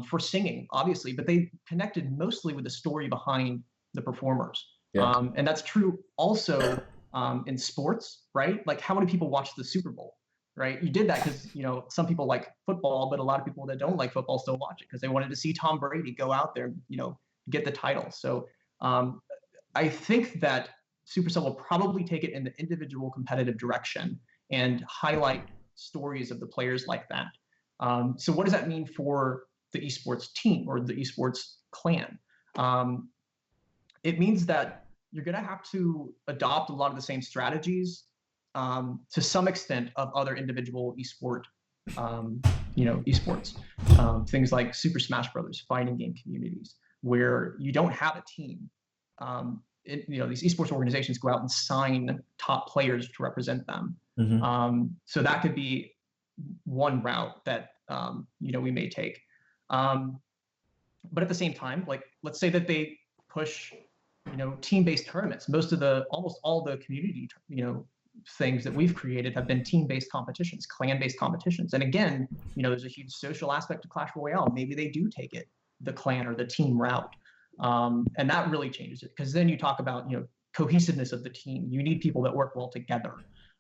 for singing, obviously, but they connected mostly with the story behind the performers. Yeah. And that's true also in sports, right? Like how many people watch the Super Bowl, right? You did that because, some people like football, but a lot of people that don't like football still watch it because they wanted to see Tom Brady go out there, get the title. So I think that Supercell will probably take it in the individual competitive direction and highlight stories of the players like that. So what does that mean for the esports team or the esports clan? It means that you're going to have to adopt a lot of the same strategies to some extent of other individual esport, esports. Things like Super Smash Brothers, fighting game communities, where you don't have a team. These esports organizations go out and sign top players to represent them. Mm-hmm. So that could be one route that we may take. But at the same time, like let's say that they push, team-based tournaments. Almost all the community, things that we've created have been team-based competitions, clan-based competitions. And again, there's a huge social aspect to Clash Royale. Maybe they do take it the clan or the team route, and that really changes it because then you talk about cohesiveness of the team. You need people that work well together,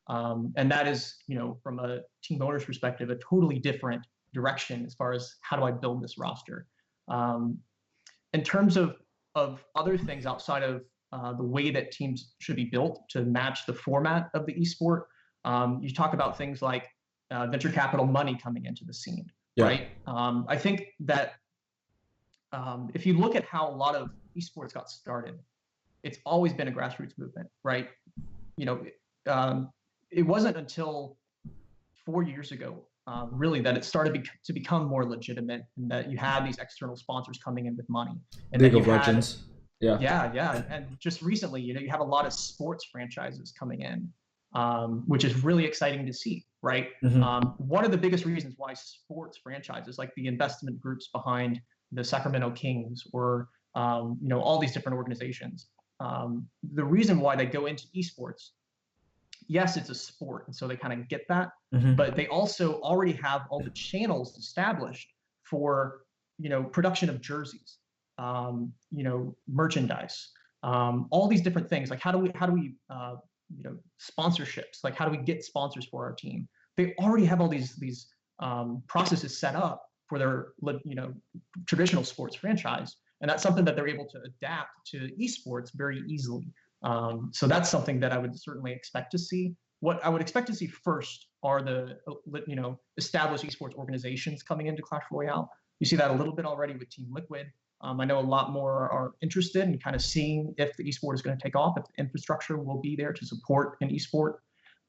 and that is from a team owner's perspective a totally different direction as far as how do I build this roster. In terms of other things outside of the way that teams should be built to match the format of the esport, you talk about things like venture capital money coming into the scene, right? I think that if you look at how a lot of esports got started, it's always been a grassroots movement, right? It wasn't until 4 years ago really that it started to become more legitimate, and that you had these external sponsors coming in with money. And League of Legends. Yeah. And just recently, you have a lot of sports franchises coming in, which is really exciting to see, right? Mm-hmm. One of the biggest reasons why sports franchises, like the investment groups behind the Sacramento Kings or all these different organizations, the reason why they go into esports, yes, it's a sport, and so they kind of get that, mm-hmm. but they also already have all the channels established for production of jerseys, merchandise, all these different things. Like how do we sponsorships? Like how do we get sponsors for our team? They already have all these processes set up for their traditional sports franchise, and that's something that they're able to adapt to esports very easily. So that's something that I would certainly expect to see. What I would expect to see first are the established esports organizations coming into Clash Royale. You see that a little bit already with Team Liquid. I know a lot more are interested in kind of seeing if the esport is going to take off, if the infrastructure will be there to support an esport.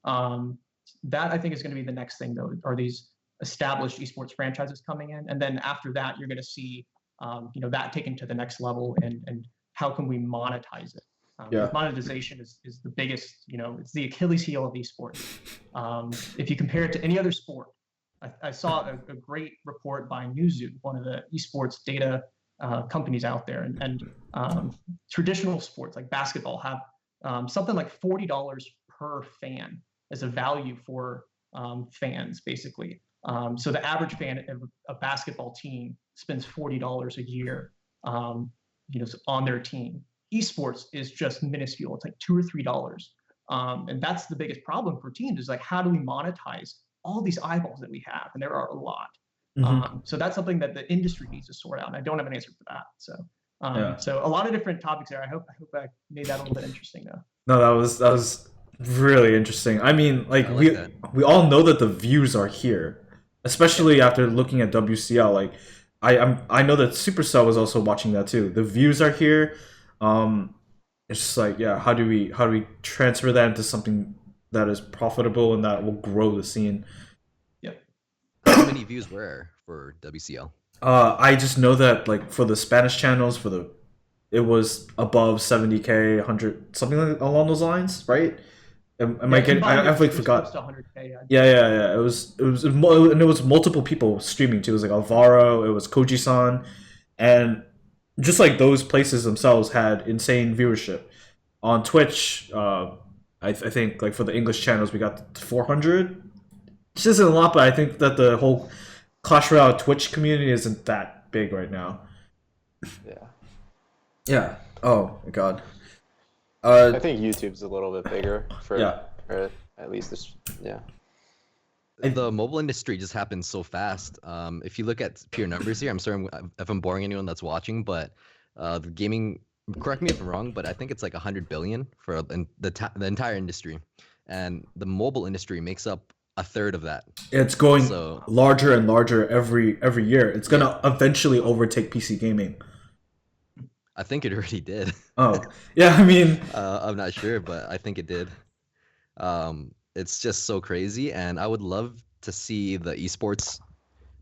That I think is going to be the next thing, though, are these established esports franchises coming in, and then after that, you're going to see that taken to the next level, and how can we monetize it? Monetization is the biggest, it's the Achilles heel of esports. If you compare it to any other sport, I saw a great report by Newzoo, one of the esports data companies out there, and traditional sports like basketball have something like $40 per fan as a value for fans, basically. So the average fan of a basketball team spends $40 a year, on their team. Esports is just minuscule. It's like $2 or $3, and that's the biggest problem for teams. Is like, how do we monetize all these eyeballs that we have? And there are a lot. So that's something that the industry needs to sort out, and I don't have an answer for that. So, so a lot of different topics there. I hope I made that a little bit interesting, though. No, that was really interesting. I mean, like we all know that the views are here, especially after looking at WCL. Like I know that Supercell was also watching that too. The views are here. It's just like, how do we transfer that into something that is profitable and that will grow the scene? How many views were for WCL? I just know that, like, for the Spanish channels, it was above 70K, 100, something like along those lines, right? Am I getting? I've like forgot. Yeah. It was multiple people streaming too. It was like Alvaro, it was Koji-san, and just like those places themselves had insane viewership. On Twitch, I think like for the English channels we got 400. Which isn't a lot, but I think that the whole Clash Royale Twitch community isn't that big right now. Yeah. Oh my god. I think YouTube's a little bit bigger for at least this. Yeah. The mobile industry just happens so fast. If you look at pure numbers here, I'm sorry if I'm boring anyone that's watching, but the gaming, correct me if I'm wrong, but I think it's like 100 billion for the entire industry, and the mobile industry makes up a third of that. It's going larger and larger every year. It's gonna eventually overtake PC gaming. I think it already did. Oh, yeah. I mean, I'm not sure, but I think it did. It's just so crazy, and I would love to see the esports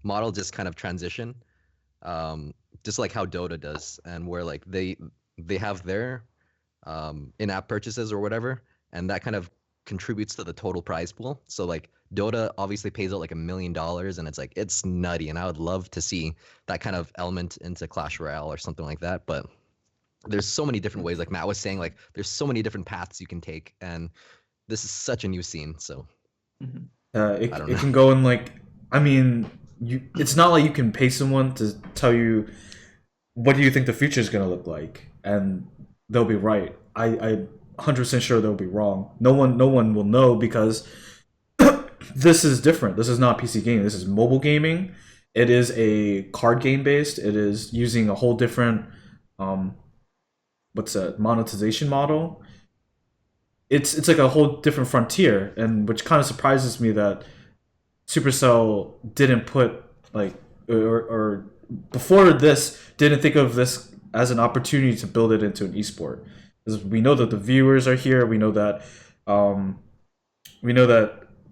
model just kind of transition, just like how Dota does, and where like they have their in-app purchases or whatever, and that kind of contributes to the total prize pool. So like Dota obviously pays out like $1 million, and it's nutty, and I would love to see that kind of element into Clash Royale or something like that. But there's so many different ways, like Matt was saying, like there's so many different paths you can take, and this is such a new scene. So it can go in like, I mean, it's not like you can pay someone to tell you what do you think the future is going to look like, and they'll be right. I 100% sure they'll be wrong. No one will know, because this is different. This is not PC gaming. This is mobile gaming. It is a card game based. It is using a whole different monetization model. It's like a whole different frontier, and which kind of surprises me that Supercell didn't put like or before this didn't think of this as an opportunity to build it into an esport. Because we know that the viewers are here. We know that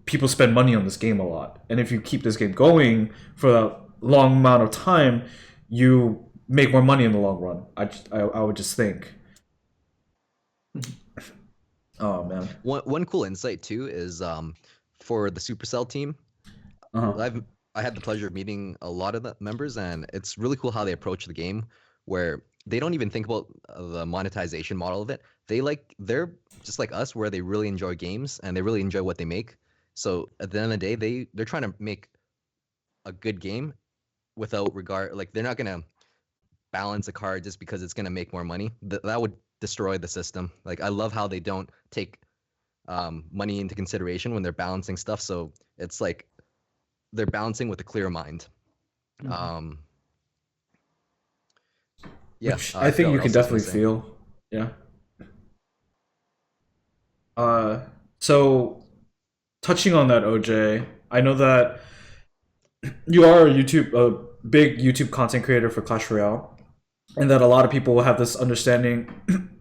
people spend money on this game a lot, and if you keep this game going for a long amount of time, you make more money in the long run. I would just think. Oh man. One cool insight too is for the Supercell team. I had the pleasure of meeting a lot of the members, and it's really cool how they approach the game, where they don't even think about the monetization model of it. They're just like us, where they really enjoy games and they really enjoy what they make. So at the end of the day, they're trying to make a good game without regard. Like they're not gonna balance a card just because it's gonna make more money. That would destroy the system. Like I love how they don't take money into consideration when they're balancing stuff. So it's like they're balancing with a clear mind. Mhm. Yeah, Which I I think forgot you what can else I was gonna definitely say. feel. Yeah. So touching on that, OJ, I know that you are a big YouTube content creator for Clash Royale, and that a lot of people will have this understanding.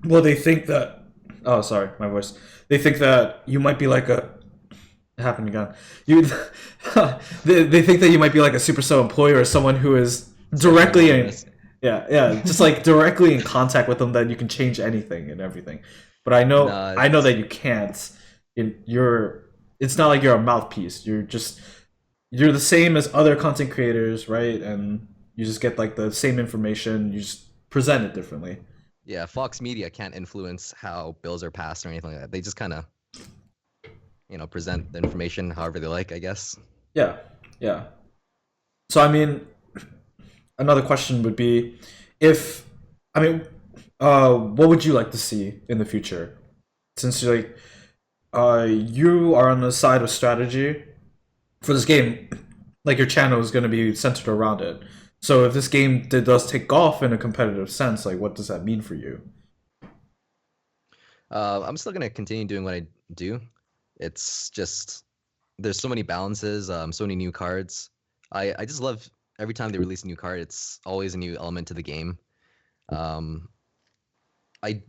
Well, they think that. Oh, sorry, my voice. They think that you might be like a. It happened again. You, they think that you might be like a Supercell employee or someone who is Sorry for the directly in. loudness. Yeah, just like directly in contact with them, that you can change anything and everything. But Nah, I know that you can't. You're. It's not like you're a mouthpiece. You're the same as other content creators, right? And you just get like the same information. You just present it differently. yeah, Fox Media can't influence how bills are passed or anything like that. They just kind of, present the information however they like, I guess. Yeah, yeah. So I mean, another question would be, if I mean, what would you like to see in the future? Since you are on the side of strategy for this game, like your channel is going to be centered around it. So if this game does take off in a competitive sense, like what does that mean for you? I'm still gonna continue doing what I do. It's just there's so many balances, so many new cards. I just love every time they release a new card. It's always a new element to the game. Um, I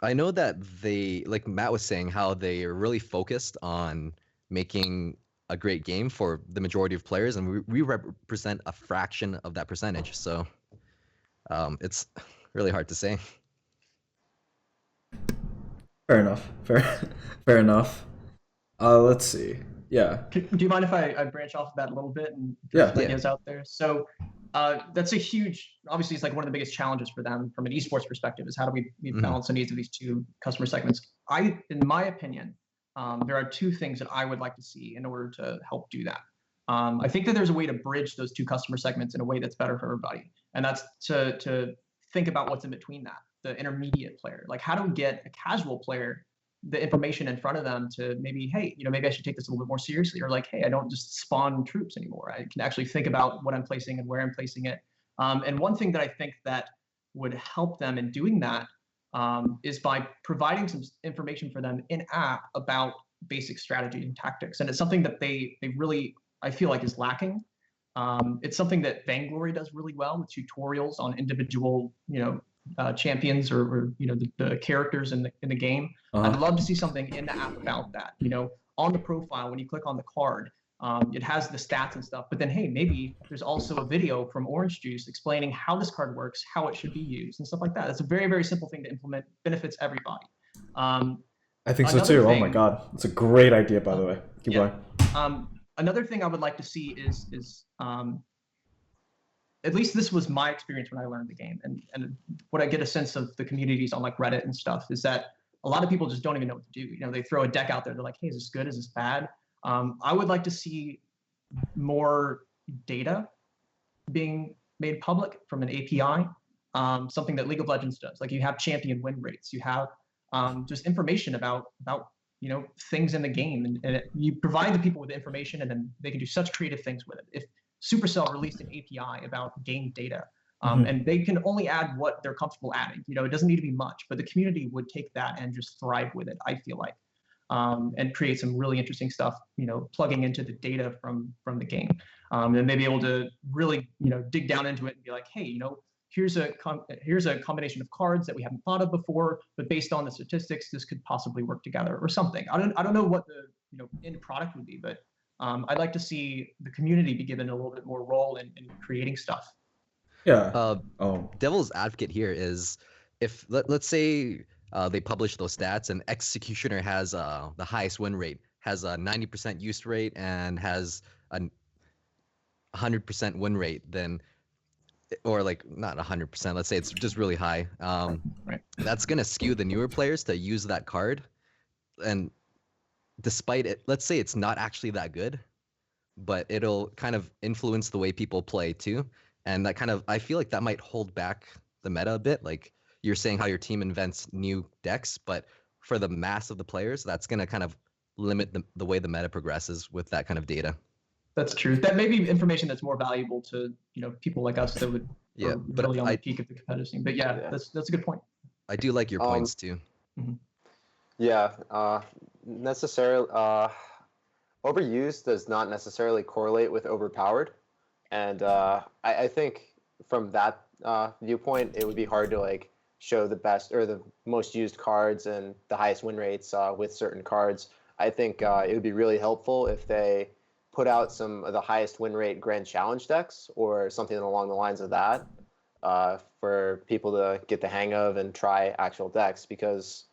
I know that they, like Matt was saying, how they are really focused on making a great game for the majority of players, and we represent a fraction of that percentage. So it's really hard to say. Fair enough. Fair enough. Let's see. Yeah, Do you mind if I branch off of that a little bit and throw yeah. some Yeah. ideas out there? So that's a huge, obviously, it's like one of the biggest challenges for them from an esports perspective is how do we Mhm. balance the needs of these two customer segments? In my opinion, there are two things that I would like to see in order to help do that. I think that there's a way to bridge those two customer segments in a way that's better for everybody, and that's to think about what's in between that, the intermediate player. Like, how do we get a casual player the information in front of them to maybe, hey, maybe I should take this a little bit more seriously, or like, hey, I don't just spawn troops anymore. I can actually think about what I'm placing and where I'm placing it. And one thing that I think that would help them in doing that is by providing some information for them in app about basic strategy and tactics. And it's something that they really, I feel like, is lacking. It's something that Vainglory does really well with tutorials on individual, champions or the characters in the game. I'd Uh, love to see something in the app about that. On the profile, when you click on the card, it has the stats and stuff. But then, hey, maybe there's also a video from Orange Juice explaining how this card works, how it should be used, and stuff like that. It's a very, very simple thing to implement. Benefits everybody. Um, I think so Another too. Oh my thing, god, it's a great idea, by the way. Keep yeah. going. Another thing I would like to see is at least this was my experience when I learned the game, and what I get a sense of the communities on like Reddit and stuff is that a lot of people just don't even know what to do. They throw a deck out there. They're like, hey, is this good? Is this bad? I would like to see more data being made public from an API, something that League of Legends does. Like, you have champion win rates, you have just information about things in the game, and you provide the people with the information, and then they can do such creative things with it. If Supercell released an API about game data, and they can only add what they're comfortable adding. It doesn't need to be much, but the community would take that and just thrive with it, I feel like, and create some really interesting stuff, plugging into the data from the game, and maybe able to really, dig down into it and be like, hey, here's a combination of cards that we haven't thought of before, but based on the statistics, this could possibly work together or something. I don't know what the end product would be, but I'd like to see the community be given a little bit more role in creating stuff. Yeah. Oh. Devil's advocate here is if let's say they publish those stats and Executioner has the highest win rate, has a 90% use rate, and has a 100% win rate, then, or like not 100%, let's say it's just really high. Right. That's gonna skew the newer players to use that card, and despite it, let's say it's not actually that good, but it'll kind of influence the way people play too. And that kind of, I feel like that might hold back the meta a bit. Like you're saying how your team invents new decks, but for the mass of the players, that's going to kind of limit the way the meta progresses with that kind of data. That's true. That may be information that's more valuable to people like us that would but really on the peak of the competitive scene. But yeah, that's a good point. I do like your points too. Yeah, necessarily overused does not necessarily correlate with overpowered, and I think from that viewpoint, it would be hard to like show the best or the most used cards and the highest win rates with certain cards. I think it would be really helpful if they put out some of the highest win rate Grand Challenge decks or something along the lines of that for people to get the hang of and try actual decks, because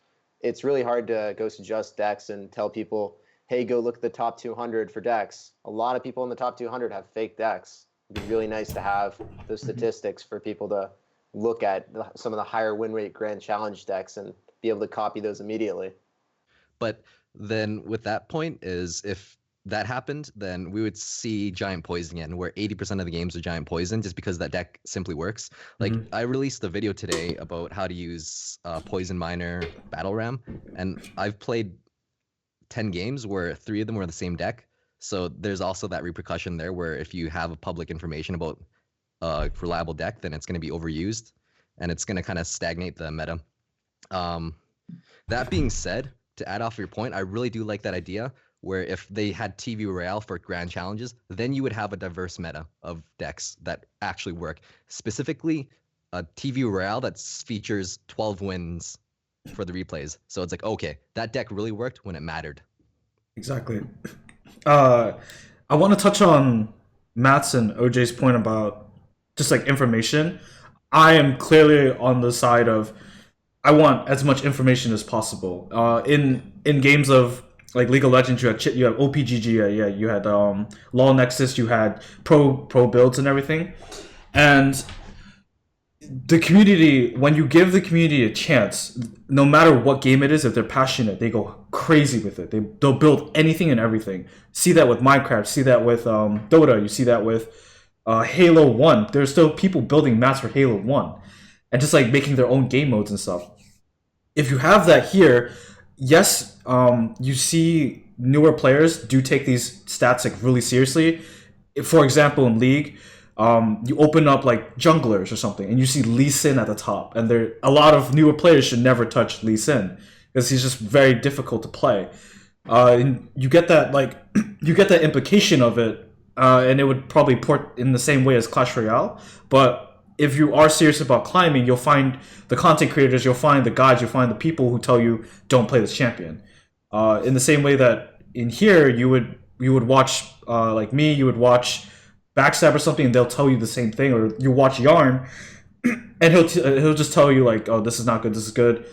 it's really hard to go suggest decks and tell people, hey, go look at the top 200 for decks. A lot of people in the top 200 have fake decks. It'd be really nice to have those statistics for people to look at some of the higher win rate Grand Challenge decks and be able to copy those immediately. But then with that point is, if that happened, then we would see Giant Poison again, where 80% of the games are Giant Poison, just because that deck simply works. Like, I released a video today about how to use Poison Miner Battle Ram, and I've played 10 games where 3 of them were the same deck. So there's also that repercussion there, where if you have a public information about a reliable deck, then it's going to be overused, and it's going to kind of stagnate the meta. That being said, to add off your point, I really do like that idea, where if they had TV Royale for Grand Challenges, then you would have a diverse meta of decks that actually work. Specifically, a TV Royale that features 12 wins for the replays. So it's like, okay, that deck really worked when it mattered. Exactly. I want to touch on Matt's and OJ's point about just like information. I am clearly on the side of I want as much information as possible. In games of like League of Legends, you had OPGG, you had LoL Nexus, you had pro builds and everything. And the community, when you give the community a chance, no matter what game it is, if they're passionate, they go crazy with it. They'll build anything and everything. See that with Minecraft, see that with Dota, you see that with Halo 1. There's still people building maps for Halo 1 and just like making their own game modes and stuff. If you have that here, yes, you see newer players do take these stats like really seriously. If, for example, in League, you open up like junglers or something, and you see Lee Sin at the top, and a lot of newer players should never touch Lee Sin because he's just very difficult to play. And you get that you get that implication of it, and it would probably port in the same way as Clash Royale, but if you are serious about climbing, you'll find the content creators, you'll find the guides, you'll find the people who tell you don't play this champion. In the same way that in here you would watch like me, you would watch Backstab or something, and they'll tell you the same thing. Or you watch Yarn, and he'll just tell you like, oh, this is not good, this is good.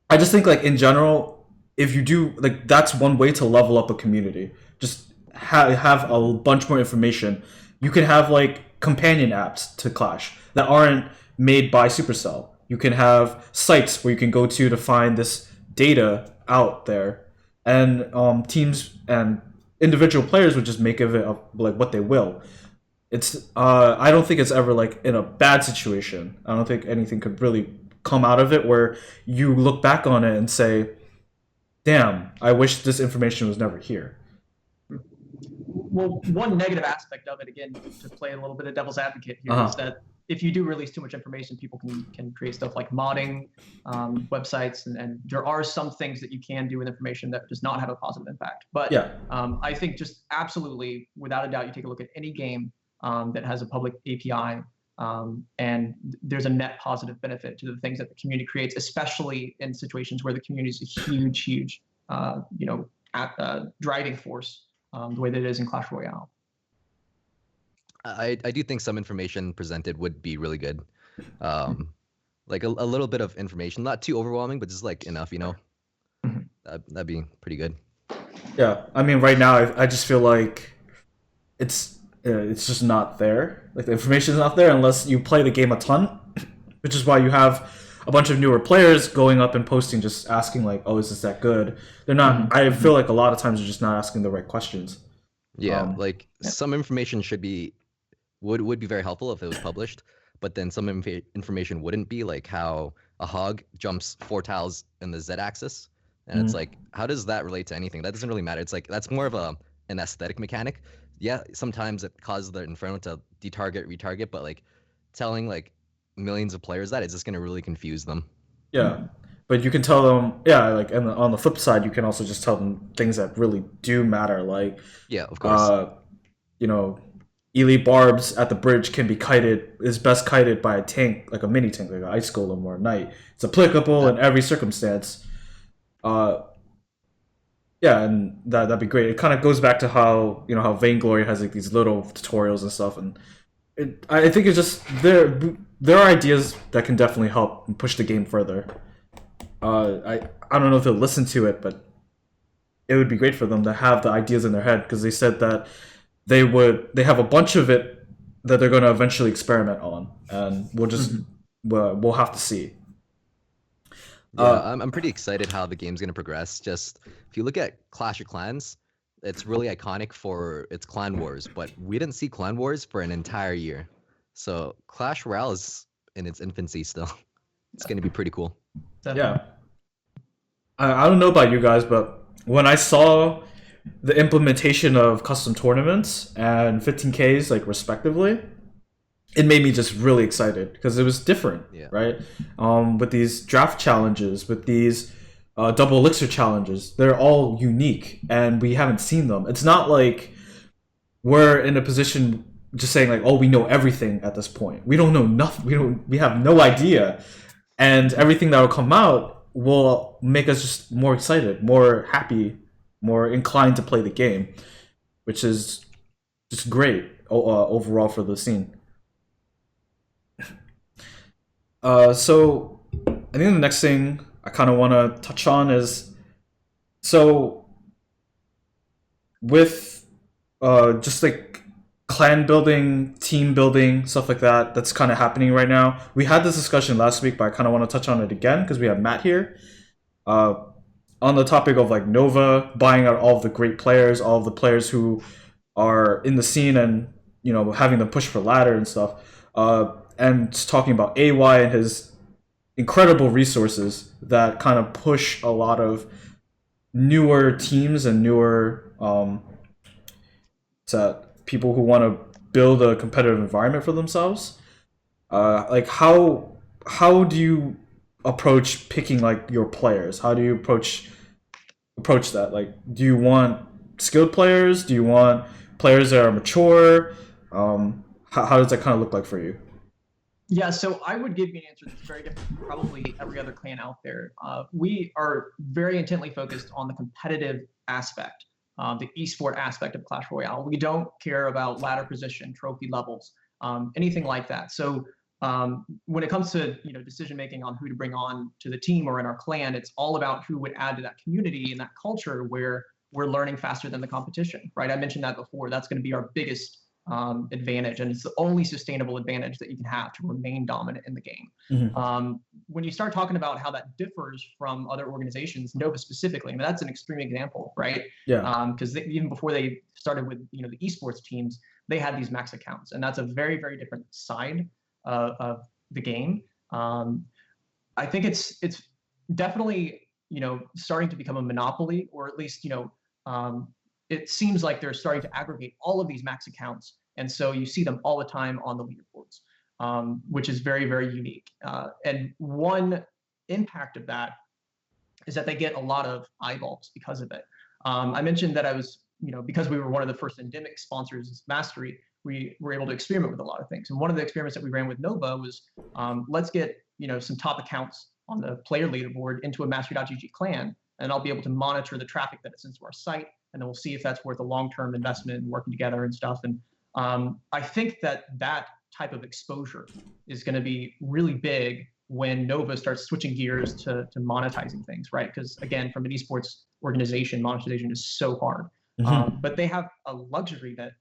I just think like in general, if you do like, that's one way to level up a community. Just have a bunch more information. You can have like companion apps to Clash that aren't made by Supercell. You can have sites where you can go to find this data out there, and teams and individual players would just make of it like what they will. It's I don't think it's ever like in a bad situation. I don't think anything could really come out of it where you look back on it and say, damn, I wish this information was never here. Well, one negative aspect of it, again, to play a little bit of devil's advocate here, is that if you do release too much information, people can create stuff like modding websites, and there are some things that you can do with information that does not have a positive impact. But yeah. I think just absolutely, without a doubt, you take a look at any game that has a public API, and there's a net positive benefit to the things that the community creates, especially in situations where the community is a huge, driving force. The way that it is in Clash Royale. I do think some information presented would be really good. Like a little bit of information, not too overwhelming, but just like enough, that'd be pretty good. Yeah, I mean, right now I just feel like it's just not there. Like the information is not there unless you play the game a ton, which is why you have a bunch of newer players going up and posting, just asking like, "Oh, is this that good?" They're not. I feel like a lot of times they're just not asking the right questions. Yeah, some information would be very helpful if it was published, but then some information wouldn't be, like how a hog jumps 4 tiles in the Z-axis. And it's like, how does that relate to anything? That doesn't really matter. It's like, that's more of an aesthetic mechanic. Yeah, sometimes it causes the Inferno to detarget, retarget, but like telling like millions of players that, it's just going to really confuse them. Yeah, but you can tell them, yeah, like, and on the flip side, you can also just tell them things that really do matter, like, Yeah, of course. you know, elite barbs at the bridge can be kited, is best kited by a tank, like a mini tank, like an ice golem or a knight. It's applicable in every circumstance. Yeah, and that'd be great. It kind of goes back to how, you know, how Vainglory has like these little tutorials and stuff, and I think it's just there are ideas that can definitely help push the game further. I don't know if they'll listen to it, but it would be great for them to have the ideas in their head, because they said that they have a bunch of it that they're going to eventually experiment on, and we'll have to see. Yeah, I'm pretty excited how the game's gonna progress. Just if you look at Clash of Clans, it's really iconic for its clan wars, but we didn't see clan wars for an entire year. So Clash Royale is in its infancy still. It's gonna be pretty cool. Yeah. I don't know about you guys, but when I saw the implementation of custom tournaments and 15Ks, like, respectively, it made me just really excited, because it was different, Yeah. right? With these draft challenges, with these double elixir challenges, they're all unique, and we haven't seen them. It's not like we're in a position just saying like, oh, we know everything at this point. We don't know nothing. We have no idea, and everything that will come out will make us just more excited, more happy, more inclined to play the game, which is just great overall for the scene. So I think the next thing I kind of want to touch on is, so with just like clan building, team building, stuff like that, that's kind of happening right now. We had this discussion last week, but I kind of want to touch on it again because we have Matt here. On the topic of like Nova buying out all of the great players, all of the players who are in the scene, and, you know, having them push for ladder and stuff. And talking about AY and his incredible resources that kind of push a lot of newer teams and newer people who want to build a competitive environment for themselves. Like, how do you approach picking like your players? How do you approach that? Like, do you want skilled players? Do you want players that are mature? How does that kind of look like for you? Yeah, so I would give you an answer that's very different from probably every other clan out there. We are very intently focused on the competitive aspect, the eSport aspect of Clash Royale. We don't care about ladder position, trophy levels, anything like that. So when it comes to, you know, decision making on who to bring on to the team or in our clan, it's all about who would add to that community and that culture where we're learning faster than the competition, right? I mentioned that before. That's going to be our biggest advantage, and it's the only sustainable advantage that you can have to remain dominant in the game. Mm-hmm. When you start talking about how that differs from other organizations, Nova specifically, I mean, that's an extreme example, right? Yeah. Because even before they started with, you know, the esports teams, they had these max accounts, and that's a very, very different side of the game. I think it's definitely, you know, starting to become a monopoly, or at least, you know, it seems like they're starting to aggregate all of these max accounts, and so you see them all the time on the leaderboards, which is very, very unique. And one impact of that is that they get a lot of eyeballs because of it. I mentioned that I was, you know, because we were one of the first endemic sponsors as Mastery, we were able to experiment with a lot of things. And one of the experiments that we ran with Nova was, let's get, you know, some top accounts on the player leaderboard into a Mastery.gg clan, and I'll be able to monitor the traffic that it's into our site, and then we'll see if that's worth a long-term investment and working together and stuff. And I think that type of exposure is going to be really big when Nova starts switching gears to monetizing things, right? Because again, from an esports organization, monetization is so hard. Mm-hmm. But they have a luxury that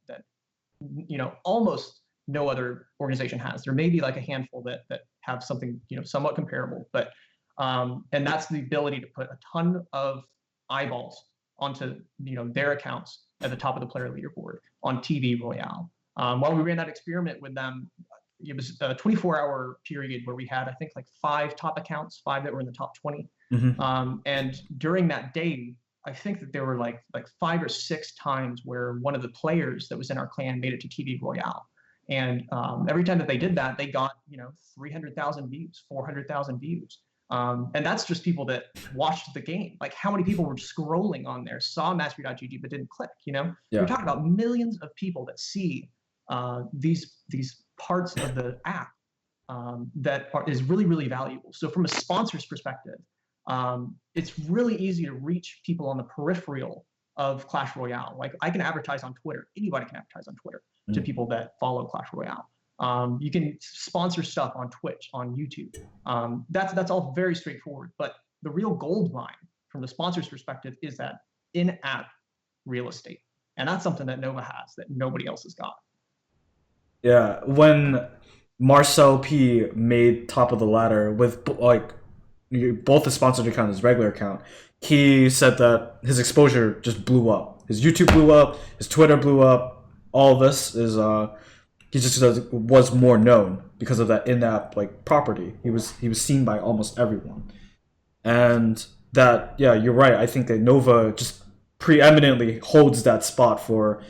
you know, almost no other organization has. There may be like a handful that have something, you know, somewhat comparable, but and that's the ability to put a ton of eyeballs onto, you know, their accounts at the top of the player leaderboard on TV Royale. While we ran that experiment with them, it was a 24-hour period where we had, I think, like 5 top accounts, 5 that were in the top 20. And during that day, I think that there were like 5 or 6 times where one of the players that was in our clan made it to TV Royale. And every time that they did that, they got, 300,000 views, 400,000 views. And that's just people that watched the game. Like, how many people were scrolling on there, saw Mastery.gg, but didn't click, We're talking about millions of people that see these parts of the app is really, really valuable. So from a sponsor's perspective, it's really easy to reach people on the peripheral of Clash Royale. Like, I can advertise on Twitter. Anybody can advertise on Twitter to people that follow Clash Royale. You can sponsor stuff on Twitch, on YouTube. That's all very straightforward. But the real gold mine from the sponsor's perspective is that in-app real estate. And that's something that Nova has that nobody else has got. Yeah, when Marcel P made top of the ladder with both his sponsored account and his regular account, he said that his exposure just blew up. His YouTube blew up, his Twitter blew up. All this is he just was more known because of that in-app property. He was seen by almost everyone, and that you're right. I think that Nova just preeminently holds that spot for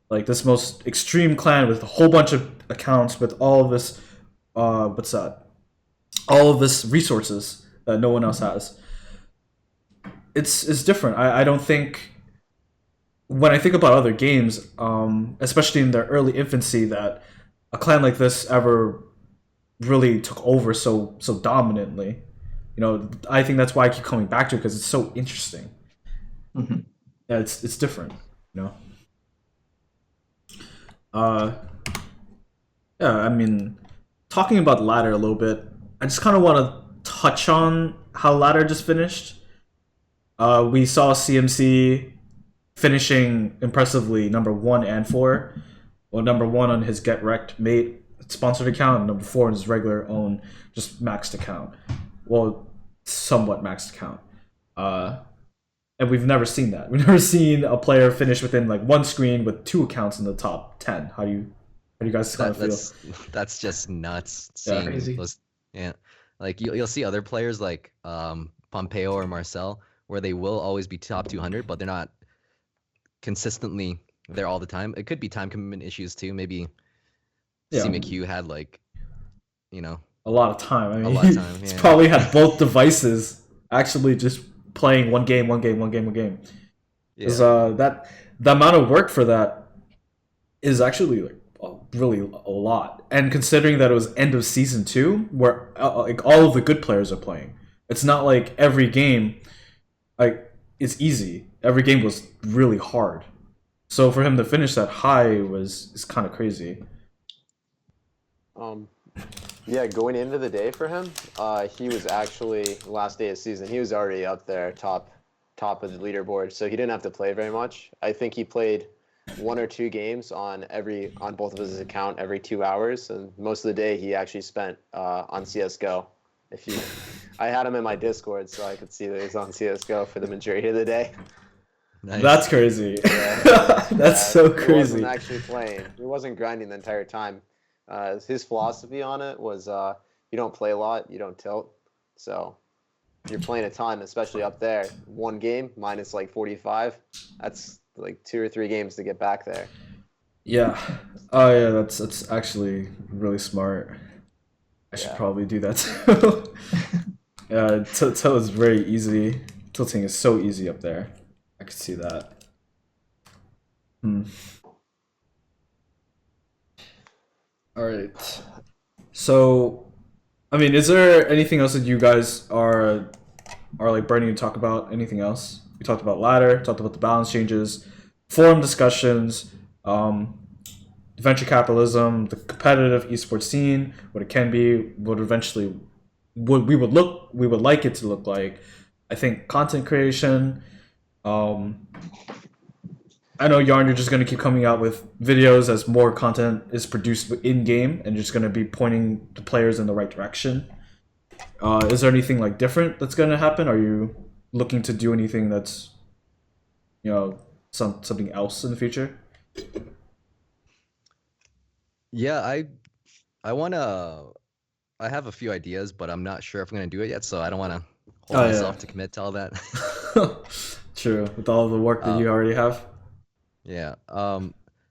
this most extreme clan with a whole bunch of accounts with all of this all of this resources that no one else has. It's different. I don't think, when I think about other games, especially in their early infancy, that a clan like this ever really took over so dominantly. I think that's why I keep coming back to it, because it's so interesting. Yeah, it's different. I mean, talking about ladder a little bit, I just kind of want to touch on how ladder just finished. We saw CMC finishing impressively number 1 and 4. Well, number 1 on his Get Wrecked Mate sponsored account, and number 4 on his regular own just maxed account. Well, somewhat maxed account. And we've never seen that. We've never seen a player finish within one screen with 2 accounts in the top 10. How do you guys kind of feel? That's just nuts. Yeah. Crazy. You'll see other players like Pompeo or Marcel, where they will always be top 200, but they're not consistently there all the time. It could be time commitment issues too. Maybe CMQ had a lot of time. I mean, a lot of time. he's probably had both devices actually just playing one game. Because the amount of work for that is actually really a lot. And considering that it was end of season 2, where all of the good players are playing, it's not like every game it's easy. Every game was really hard. So for him to finish that high is kind of crazy. Yeah, going into the day for him, he was actually, last day of season, he was already up there, top of the leaderboard, so he didn't have to play very much. I think he played 1 or 2 games on both of his account every 2 hours, and most of the day he actually spent on CS:GO. I had him in my Discord, so I could see that he was on CS:GO for the majority of the day. Nice. That's crazy. Yeah. That's so crazy. He wasn't actually playing. He wasn't grinding the entire time. His philosophy on it was you don't play a lot, you don't tilt. So if you're playing a ton, especially up there, 1 game minus 45, that's 2 or 3 games to get back there. Yeah. Oh yeah, that's actually really smart. I should probably do that too. Yeah, tilt is very easy. Tilting is so easy up there. I could see that. All right. So, I mean, is there anything else that you guys are burning to talk about? Anything else? We talked about ladder, talked about the balance changes, forum discussions, venture capitalism, the competitive esports scene, what it can be, what eventually we would like it to look like. I think content creation. I know, Yarn, you're just going to keep coming out with videos as more content is produced in-game, and you're just going to be pointing the players in the right direction. Is there anything different that's going to happen? Are you looking to do anything that's, something else in the future? Yeah, I have a few ideas, but I'm not sure if I'm gonna do it yet, so I don't want to hold Oh, myself to commit to all that. True. With all the work that you already have. Yeah.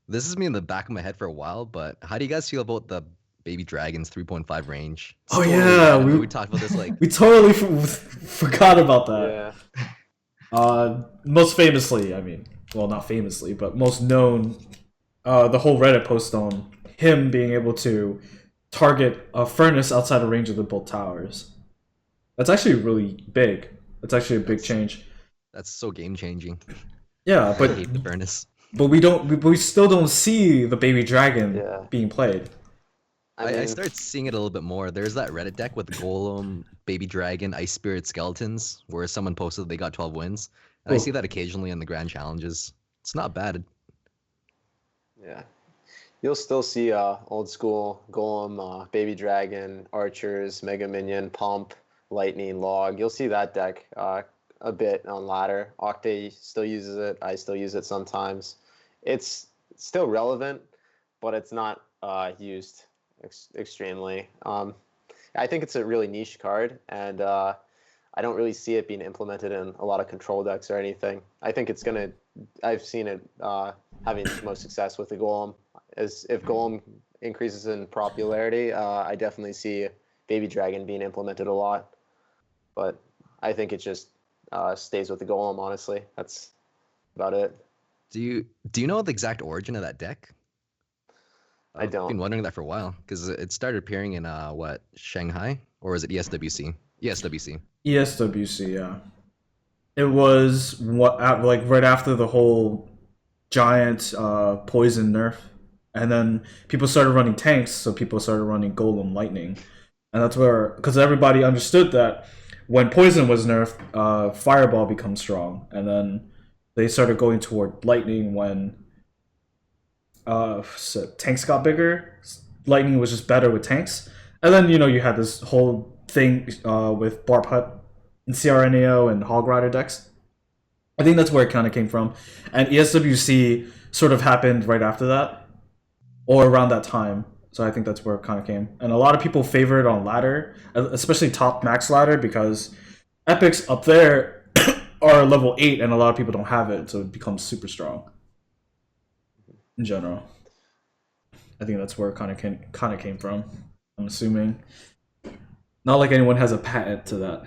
This has been in the back of my head for a while, but how do you guys feel about the Baby Dragon's 3.5 range? It's Oh totally yeah, random, but we talked about this like we totally forgot about that. Yeah. Most famously, I mean, well, not famously, but most known, the whole Reddit post on him being able to target a furnace outside of range of the both towers. That's actually really big. That's actually a big change. that's so game changing. Yeah, I but hate the furnace. we still don't see the baby dragon Yeah. being played. I started seeing it a little bit more. There's that Reddit deck with Golem, Baby Dragon, Ice Spirit Skeletons, where someone posted they got 12 wins. And I Cool. see that occasionally in the grand challenges. It's not bad. Yeah. You'll still see old school Golem, Baby Dragon, Archers, Mega Minion, Pump, Lightning, Log. You'll see that deck a bit on ladder. Octay still uses it. I still use it sometimes. It's still relevant, but it's not used extremely. I think it's a really niche card, and I don't really see it being implemented in a lot of control decks or anything. I think it's gonna. I've seen it having the most success with the Golem. As if Golem increases in popularity, I definitely see Baby Dragon being implemented a lot. But I think it just stays with the Golem. Honestly, that's about it. Do you know the exact origin of that deck? I I've been don't. wondering that for a while because it started appearing in what, Shanghai, or is it ESWC? ESWC. ESWC, yeah. It was like right after the whole giant poison nerf, and then people started running tanks, so people started running Golem Lightning, and that's where because everybody understood that when poison was nerfed, Fireball becomes strong, and then they started going toward Lightning when so tanks got bigger. Lightning was just better with tanks, and then you had this whole thing with Barb Hut and CRNAO and Hog Rider decks. I think that's where it kind of came from, and ESWC sort of happened right after that, or around that time. So I think that's where it kind of came, and a lot of people favor it on ladder, especially top max ladder, because epics up there are level 8, and a lot of people don't have it, so it becomes super strong. In general, I think that's where it kind of came from. I'm assuming, not like anyone has a patent to that.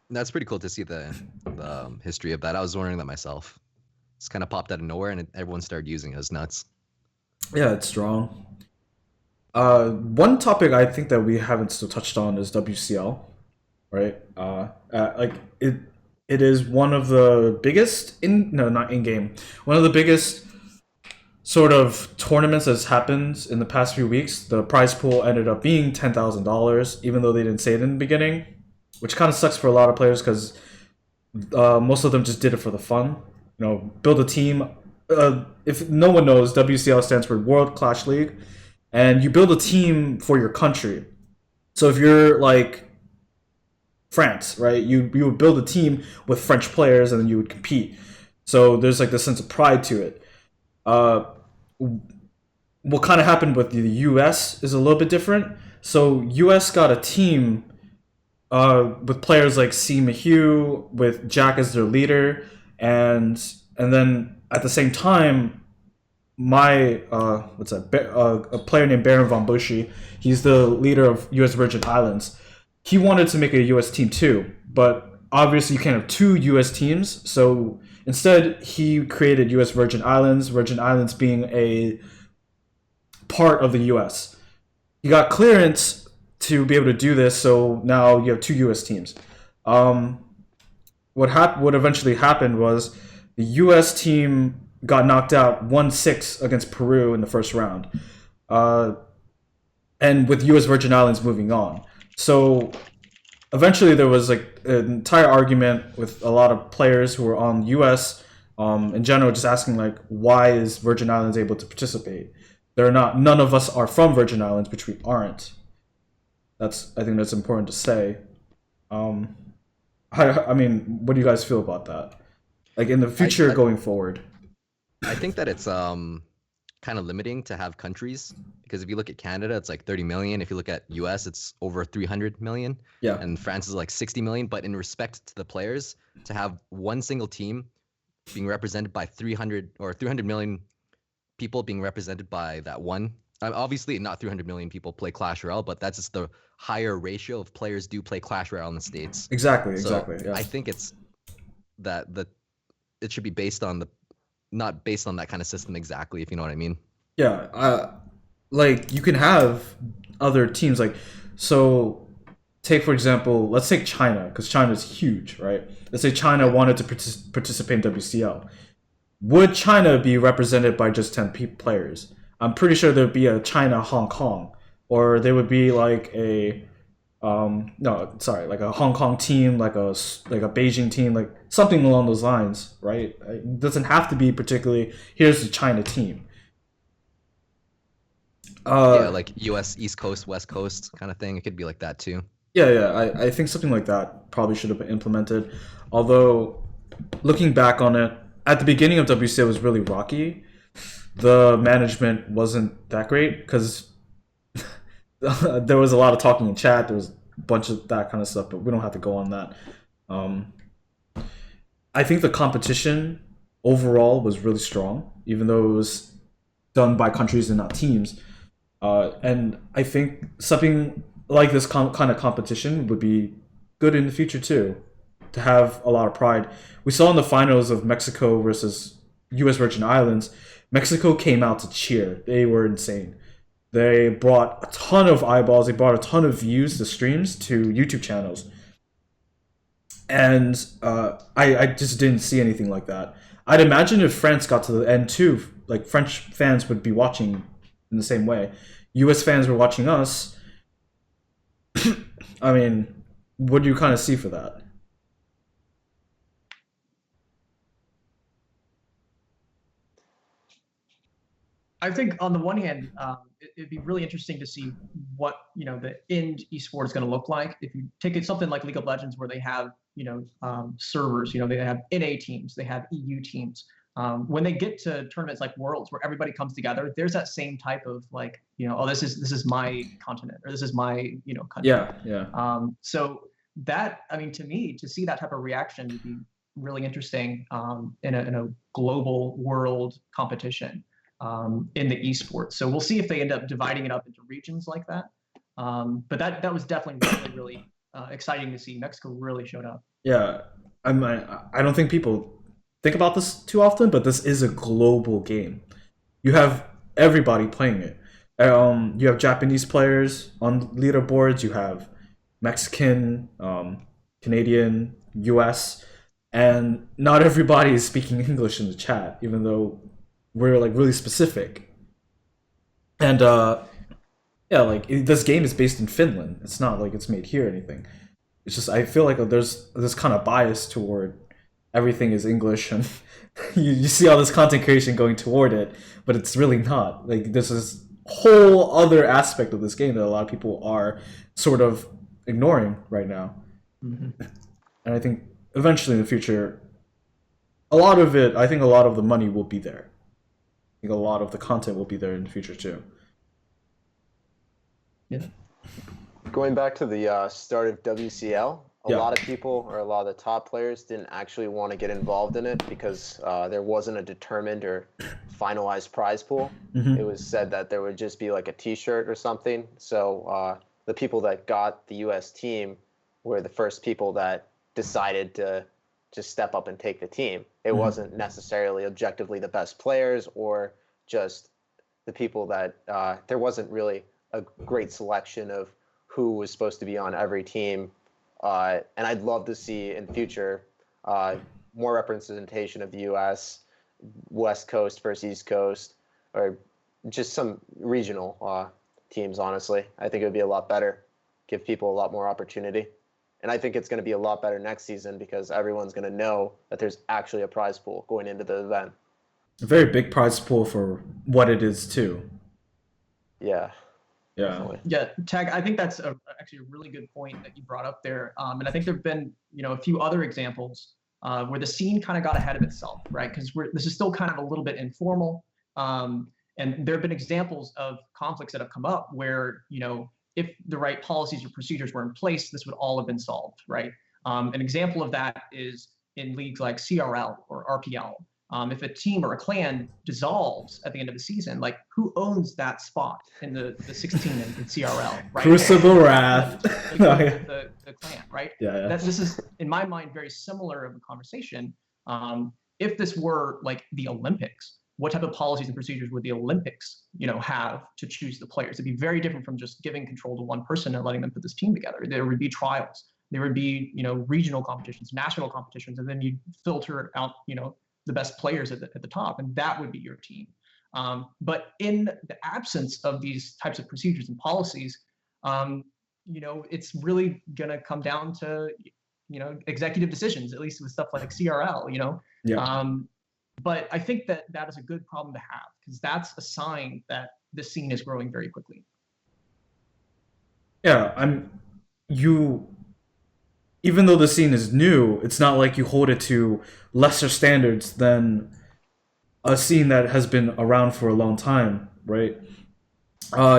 That's pretty cool to see the history of that. I was wondering that myself. It's kind of popped out of nowhere, and everyone started using it. It's nuts. Yeah, it's strong. One topic I think that we haven't still touched on is WCL, right? Like it is one of the biggest not in game, one of the biggest sort of tournaments that's happened in the past few weeks. The prize pool ended up being $10,000, even though they didn't say it in the beginning, which kind of sucks for a lot of players because most of them just did it for the fun. Build a team. If no one knows, WCL stands for World Clash League, and you build a team for your country. So if you're like France, right, you would build a team with French players, and then you would compete. So there's like this sense of pride to it. What kind of happened with the U.S. is a little bit different. So U.S. got a team with players like C. Mahue, with Jack as their leader, and then at the same time, my a player named Baron von Bushy, he's the leader of U.S. Virgin Islands. He wanted to make a U.S. team too, but obviously you can't have two U.S. teams. So instead, he created U.S. Virgin Islands. Virgin Islands being a part of the U.S. He got clearance to be able to do this, so now you have two U.S. teams. What eventually happened was the U.S. team got knocked out 1-6 against Peru in the first round, and with U.S. Virgin Islands moving on. So eventually there was like an entire argument with a lot of players who were on U.S. In general, just asking like, why is Virgin Islands able to participate? None of us are from Virgin Islands, which we aren't. I think that's important to say. I mean, what do you guys feel about that? Like in the future going forward? I think that it's kind of limiting to have countries, because if you look at Canada, it's like 30 million. If you look at US, it's over 300 million. Yeah. And France is like 60 million. But in respect to the players, to have one single team being represented by 300 million people being represented by that one. Obviously, not 300 million people play Clash Royale, but that's just the higher ratio of players do play Clash Royale in the States. Exactly. So Yeah. I think it's that it should be based on not based on that kind of system exactly, if you know what I mean. Yeah. Like you can have other teams so. Take for example, let's take China, because China is huge, right? Let's say China wanted to participate in WCL. Would China be represented by just 10 players? I'm pretty sure there'd be a China Hong Kong, or there would be like a like a Hong Kong team, like a Beijing team, like something along those lines, right? It doesn't have to be particularly here's the China team. Yeah, like US East Coast, West Coast kind of thing. It could be like that too. Yeah. I think something like that probably should have been implemented. Although, looking back on it, at the beginning of WCL it was really rocky. The management wasn't that great because there was a lot of talking in chat. There was a bunch of that kind of stuff, but we don't have to go on that. I think the competition overall was really strong, even though it was done by countries and not teams. And I think something like this kind of competition would be good in the future too, to have a lot of pride. We saw in the finals of Mexico versus U.S. Virgin Islands, Mexico came out to cheer. They were insane. They brought a ton of eyeballs. They brought a ton of views to streams, to YouTube channels. And I just didn't see anything like that. I'd imagine if France got to the end too, like French fans would be watching in the same way. U.S. fans were watching us. I mean, what do you kind of see for that? I think on the one hand, it'd be really interesting to see what the end eSport is going to look like. If you take it something like League of Legends, where they have servers, they have NA teams, they have EU teams. When they get to tournaments like Worlds, where everybody comes together, there's that same type of oh, this is my continent, or this is my country. Yeah. So that, I mean, to me, to see that type of reaction would be really interesting in a global world competition. In the esports. So we'll see if they end up dividing it up into regions like that. But that was definitely really exciting to see. Mexico really showed up. Yeah, I don't think people think about this too often, but this is a global game. You have everybody playing it. You have Japanese players on leaderboards. You have Mexican, Canadian, US, and not everybody is speaking English in the chat, even though we're like really specific. And this game is based in Finland. It's not like it's made here or anything. It's just I feel like there's this kind of bias toward everything is English, and you see all this content creation going toward it, but it's really not. Like there's this whole other aspect of this game that a lot of people are sort of ignoring right now. Mm-hmm. And I think eventually in the future, I think a lot of the money will be there. I think a lot of the content will be there in the future too. Yeah. Going back to the start of WCL, a lot of people, or a lot of the top players, didn't actually want to get involved in it because there wasn't a determined or finalized prize pool. Mm-hmm. It was said that there would just be like a T-shirt or something. So the people that got the U.S. team were the first people that decided to just step up and take the team. It wasn't necessarily objectively the best players, or just the people that there wasn't really a great selection of who was supposed to be on every team. And I'd love to see in future more representation of the U.S., West Coast versus East Coast, or just some regional teams, honestly. I think it would be a lot better, give people a lot more opportunity. And I think it's going to be a lot better next season because everyone's going to know that there's actually a prize pool going into the event. A very big prize pool for what it is too. Yeah. Definitely. Yeah, Tag, I think that's actually a really good point that you brought up there. And I think there have been, a few other examples where the scene kind of got ahead of itself, right? Because this is still kind of a little bit informal. And And there have been examples of conflicts that have come up where, if the right policies or procedures were in place, this would all have been solved, right? An example of that is in leagues like CRL or RPL. If a team or a clan dissolves at the end of the season, like who owns that spot in the 16 in CRL, right? Crucible Wrath. The clan, right? Yeah. This is, in my mind, very similar of a conversation. If this were like the Olympics, what type of policies and procedures would the Olympics, have to choose the players? It'd be very different from just giving control to one person and letting them put this team together. There would be trials. There would be, regional competitions, national competitions, and then you filter out, the best players at the top, and that would be your team. But in the absence of these types of procedures and policies, it's really gonna come down to, executive decisions, at least with stuff like CRL, Yeah. But I think that is a good problem to have, because that's a sign that the scene is growing very quickly. Yeah, even though the scene is new, it's not like you hold it to lesser standards than a scene that has been around for a long time, right?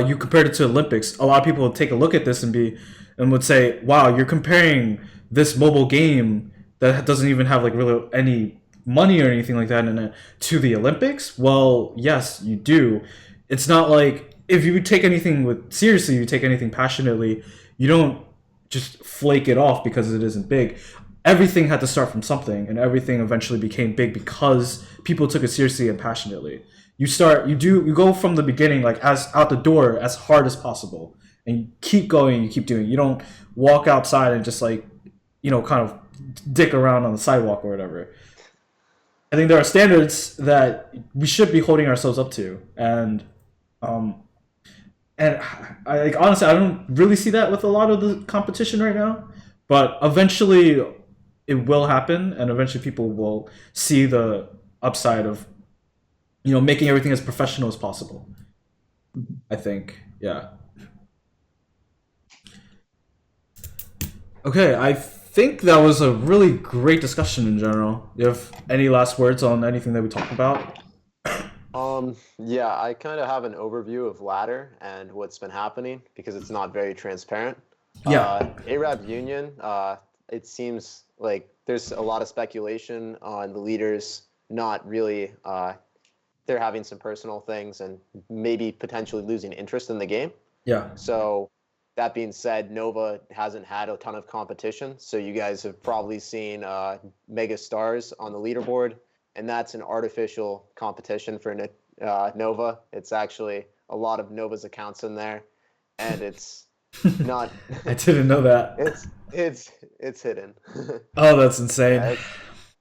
You compared it to Olympics. A lot of people would take a look at this and would say, "Wow, you're comparing this mobile game that doesn't even have like really any money or anything like that in it to the Olympics." Well, yes, you do. It's not like if you take anything seriously, you take anything passionately, you don't just flake it off because it isn't big. Everything had to start from something, and everything eventually became big because people took it seriously and passionately. You go from the beginning, like as out the door as hard as possible, and you keep going, you keep doing. You don't walk outside and just like, kind of dick around on the sidewalk or whatever. I think there are standards that we should be holding ourselves up to, and I honestly, I don't really see that with a lot of the competition right now, but eventually it will happen, and eventually people will see the upside of, making everything as professional as possible. I think, yeah. Okay, I think that was a really great discussion in general. Do you have any last words on anything that we talked about? Yeah, I kind of have an overview of ladder and what's been happening because it's not very transparent. Yeah. Arab Union, it seems like there's a lot of speculation on the leaders not really, they're having some personal things and maybe potentially losing interest in the game. Yeah. So that being said, Nova hasn't had a ton of competition. So you guys have probably seen mega stars on the leaderboard, and that's an artificial competition for Nova. It's actually a lot of Nova's accounts in there, and it's not. I didn't know that. It's hidden. Oh, that's insane.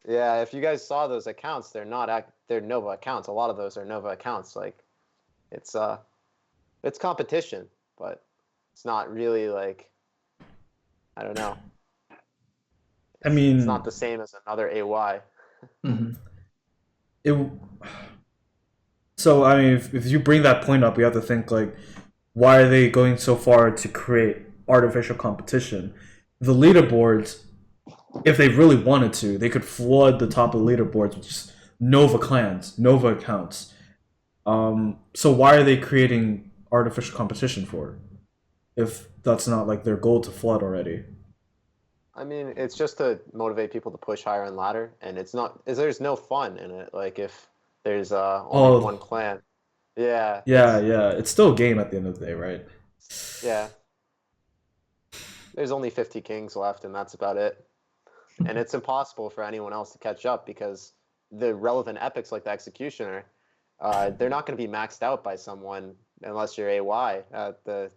Yeah, if you guys saw those accounts, they're Nova accounts. A lot of those are Nova accounts. Like, it's competition, but it's not really like, I don't know. I mean, it's not the same as another AY. Mm-hmm. So I mean, if you bring that point up, we have to think like, why are they going so far to create artificial competition? The leaderboards, if they really wanted to, they could flood the top of the leaderboards with just Nova clans, Nova accounts. So why are they creating artificial competition for, if that's not like their goal to flood already? I mean, it's just to motivate people to push higher in ladder, and there's no fun in it. Like if there's only one clan. Yeah. Yeah. It's still a game at the end of the day, right? Yeah. There's only 50 kings left, and that's about it. And it's impossible for anyone else to catch up because the relevant epics like the Executioner, they're not going to be maxed out by someone unless you're AY at the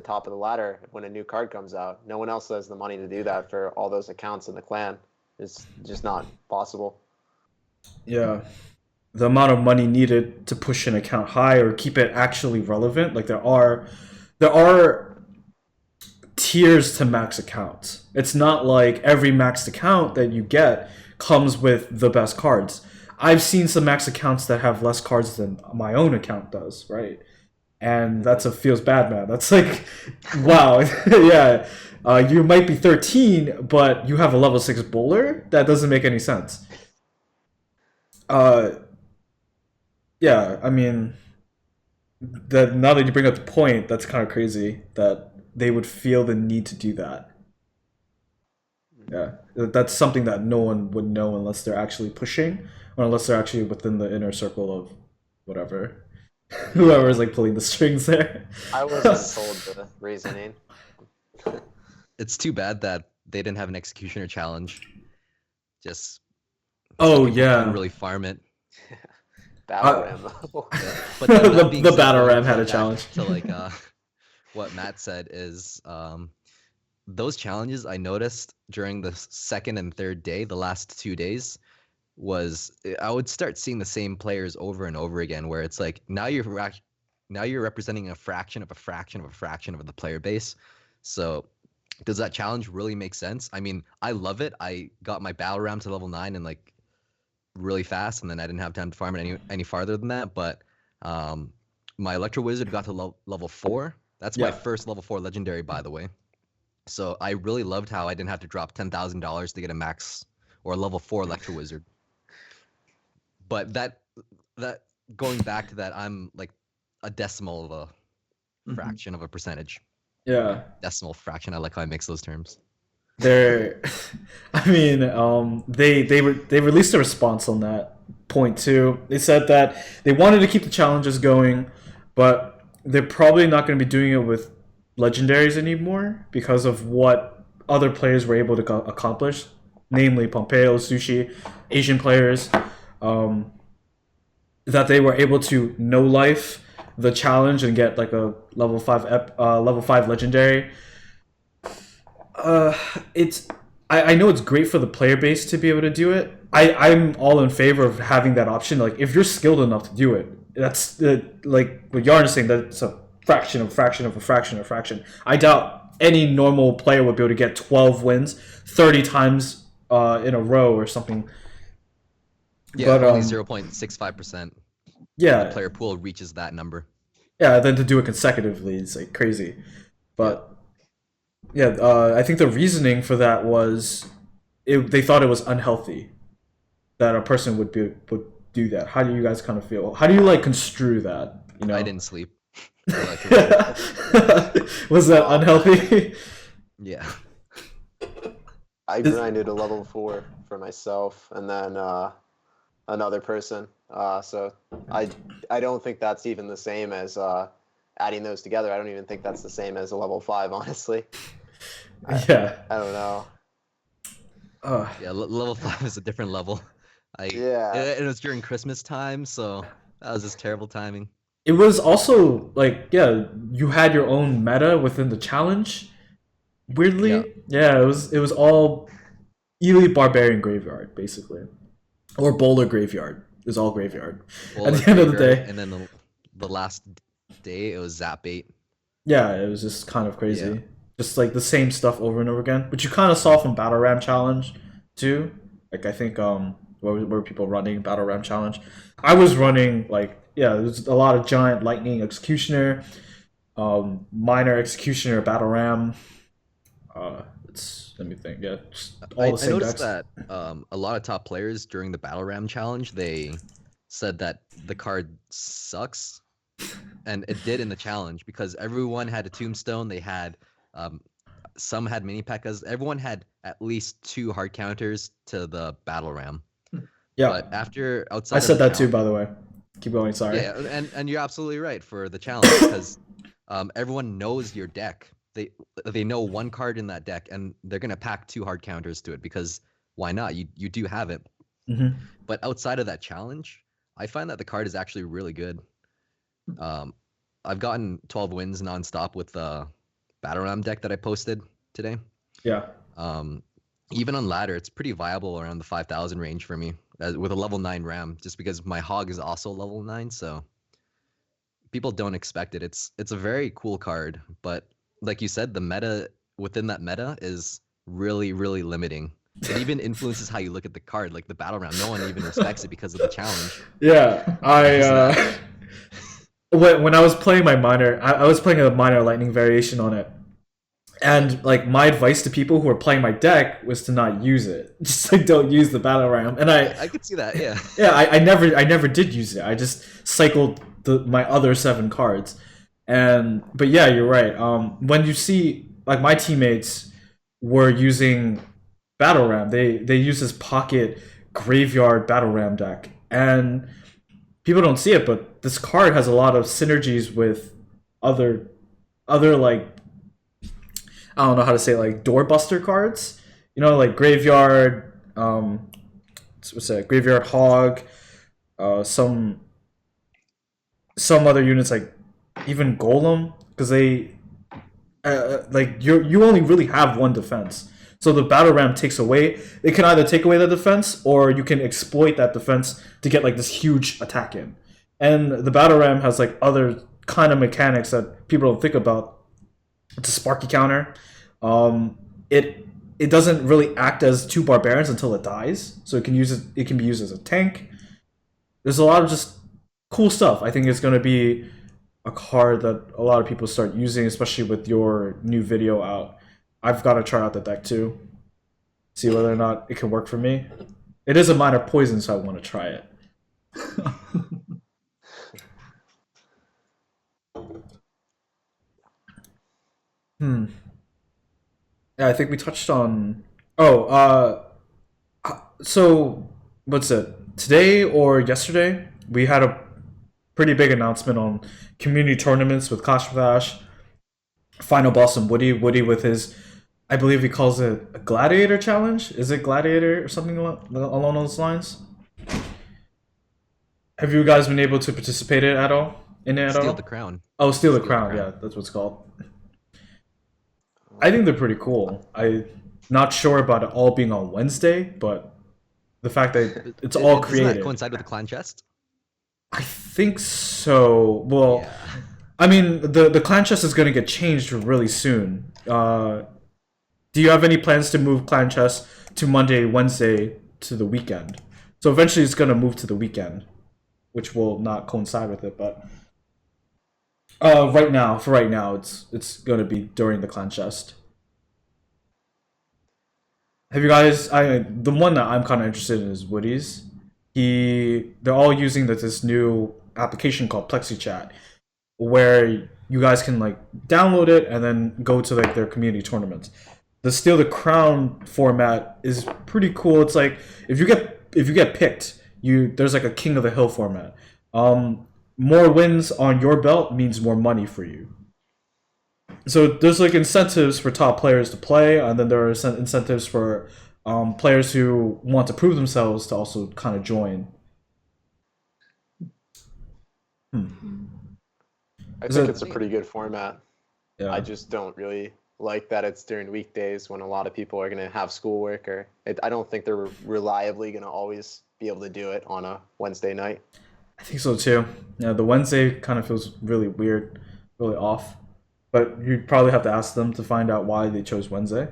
top of the ladder when a new card comes out. No one else has the money to do that for all those accounts in the clan. It's just not possible. Yeah. The amount of money needed to push an account high or keep it actually relevant, like there are tiers to max accounts. It's not like every maxed account that you get comes with the best cards. I've seen some max accounts that have less cards than my own account does, right? And feels bad, man. That's like, wow. Yeah. You might be 13, but you have a level 6 bowler? That doesn't make any sense. Yeah, I mean, that now that you bring up the point, that's kind of crazy that they would feel the need to do that. Yeah, that's something that no one would know unless they're actually pushing, or unless they're actually within the inner circle of whatever, whoever is like pulling the strings there. I wasn't sold the reasoning. It's too bad that they didn't have an executioner challenge. Just Oh people yeah, couldn't really farm it. Battle Ram. But then that the, being the said, battle going ram had a back challenge. to like what Matt said is those challenges I noticed during the second and third day, the last 2 days, was I would start seeing the same players over and over again, where it's like now you're representing a fraction of a fraction of a fraction of the player base. So does that challenge really make sense? I mean, I love it. I got my battle ram to level 9 and like really fast, and then I didn't have time to farm it any farther than that. But my Electro Wizard got to level 4. That's my first level 4 legendary, by the way. So I really loved how I didn't have to drop $10,000 to get a max or a level 4 Electro Wizard. But that going back to that, I'm like a decimal of a fraction of a percentage. Yeah, Decimal fraction. I like how I mix those terms. they're. I mean, they released a response on that point too. They said that they wanted to keep the challenges going, but they're probably not going to be doing it with legendaries anymore because of what other players were able to accomplish, namely Pompeo, Sushi, Asian players, that they were able to no life the challenge and get like a level 5 legendary. It's I know it's great for the player base to be able to do it. I'm all in favor of having that option. Like if you're skilled enough to do it, that's like what Yarn is saying. That's a fraction of a fraction of a fraction of a fraction. I doubt any normal player would be able to get 12 wins 30 times in a row or something. Yeah, but, only 0.65%. Yeah, The player pool reaches that number. Yeah, then to do it consecutively is like crazy. But yeah, I think the reasoning for that was they thought it was unhealthy that a person would do that. How do you guys kind of feel? How do you like construe that? You know, I didn't sleep. Was that unhealthy? Yeah. I grinded a level 4 for myself, and then another person. So I don't think that's even the same as adding those together. I don't even think that's the same as a level 5, honestly. I don't know. Yeah, level 5 is a different level. It was during Christmas time, so that was just terrible timing. It was also like, you had your own meta within the challenge. Weirdly, it was all Elite Barbarian Graveyard basically, or Bowler Graveyard. It was all graveyard. Bowler at the end of the day, and then the last day it was Zap Bait. Yeah, it was just kind of crazy. Yeah. Just like the same stuff over and over again, which you kind of saw from Battle Ram Challenge too. Like I think were people running Battle Ram Challenge? I was running there's a lot of giant lightning executioner, minor executioner battle ram. Let me think. Yeah, I noticed that a lot of top players during the battle ram challenge, they said that the card sucks, and it did in the challenge because everyone had a tombstone. They had some had mini P.E.K.K.A.s. Everyone had at least 2 hard counters to the battle ram. Yeah, but after outside, I said that too. By the way, keep going. Sorry. Yeah, and you're absolutely right for the challenge because everyone knows your deck. They know one card in that deck, and they're gonna pack 2 hard counters to it because why not? You do have it. Mm-hmm. But outside of that challenge, I find that the card is actually really good. I've gotten 12 wins nonstop with the Battle Ram deck that I posted today. Yeah. Even on ladder, it's pretty viable around the 5,000 range for me with a level 9 Ram, just because my Hog is also level 9, so people don't expect it. It's a very cool card, but like you said, the meta within that meta is really, really limiting. It even influences how you look at the card, like the battle round. No one even respects it because of the challenge. Yeah, when I was playing my minor, I was playing a minor lightning variation on it, and like my advice to people who are playing my deck was to not use it. Just like don't use the battle ram. And I could see that. Yeah. Yeah, I never did use it. I just cycled my other 7 cards. But yeah, you're right. When you see like my teammates were using Battle Ram, they use this pocket graveyard Battle Ram deck, and people don't see it, but this card has a lot of synergies with other like, I don't know how to say it, like doorbuster cards. You know, like graveyard, what's that? Graveyard Hog, some other units like even Golem, because they like you only really have 1 defense. So the Battle Ram takes away. It can either take away the defense, or you can exploit that defense to get like this huge attack in. And the Battle Ram has like other kind of mechanics that people don't think about. It's a Sparky counter. It doesn't really act as 2 barbarians until it dies, so it can be used as a tank. There's a lot of just cool stuff. I think it's going to be a card that a lot of people start using, especially with your new video out. I've got to try out the deck too, see whether or not it can work for me. It is a minor poison, so I want to try it. Yeah, I think we touched on. So what's it? Today or yesterday, we had a pretty big announcement on community tournaments with Clash Royale, Final Boss and Woody. Woody with his, I believe he calls it a Gladiator Challenge. Is it Gladiator or something along those lines? Have you guys been able to participate in it at all? Steal the crown. Oh, Steal the Crown. Yeah, that's what it's called. I think they're pretty cool. I'm not sure about it all being on Wednesday, but the fact that it's all created. Doesn't that coincide with the clan chest? I think so. Well, Yeah. I mean, the clan chest is going to get changed really soon. Do you have any plans to move clan chest to Monday, Wednesday to the weekend? So eventually it's going to move to the weekend, which will not coincide with it, but right now, it's going to be during the clan chest. Have you guys? The one that I'm kind of interested in is Woody's. They're all using this new application called PlexiChat, where you guys can like download it and then go to like their community tournaments. The Steal the Crown format is pretty cool. It's like if you get picked, there's like a King of the Hill format. More wins on your belt means more money for you. So there's like incentives for top players to play, and then there are incentives for players who want to prove themselves to also kind of join. I think it's a pretty good format. Yeah. I just don't really like that it's during weekdays when a lot of people are going to have schoolwork, or I don't think they're reliably going to always be able to do it on a Wednesday night. I think so too. Yeah, the Wednesday kind of feels really weird, really off. But you'd probably have to ask them to find out why they chose Wednesday.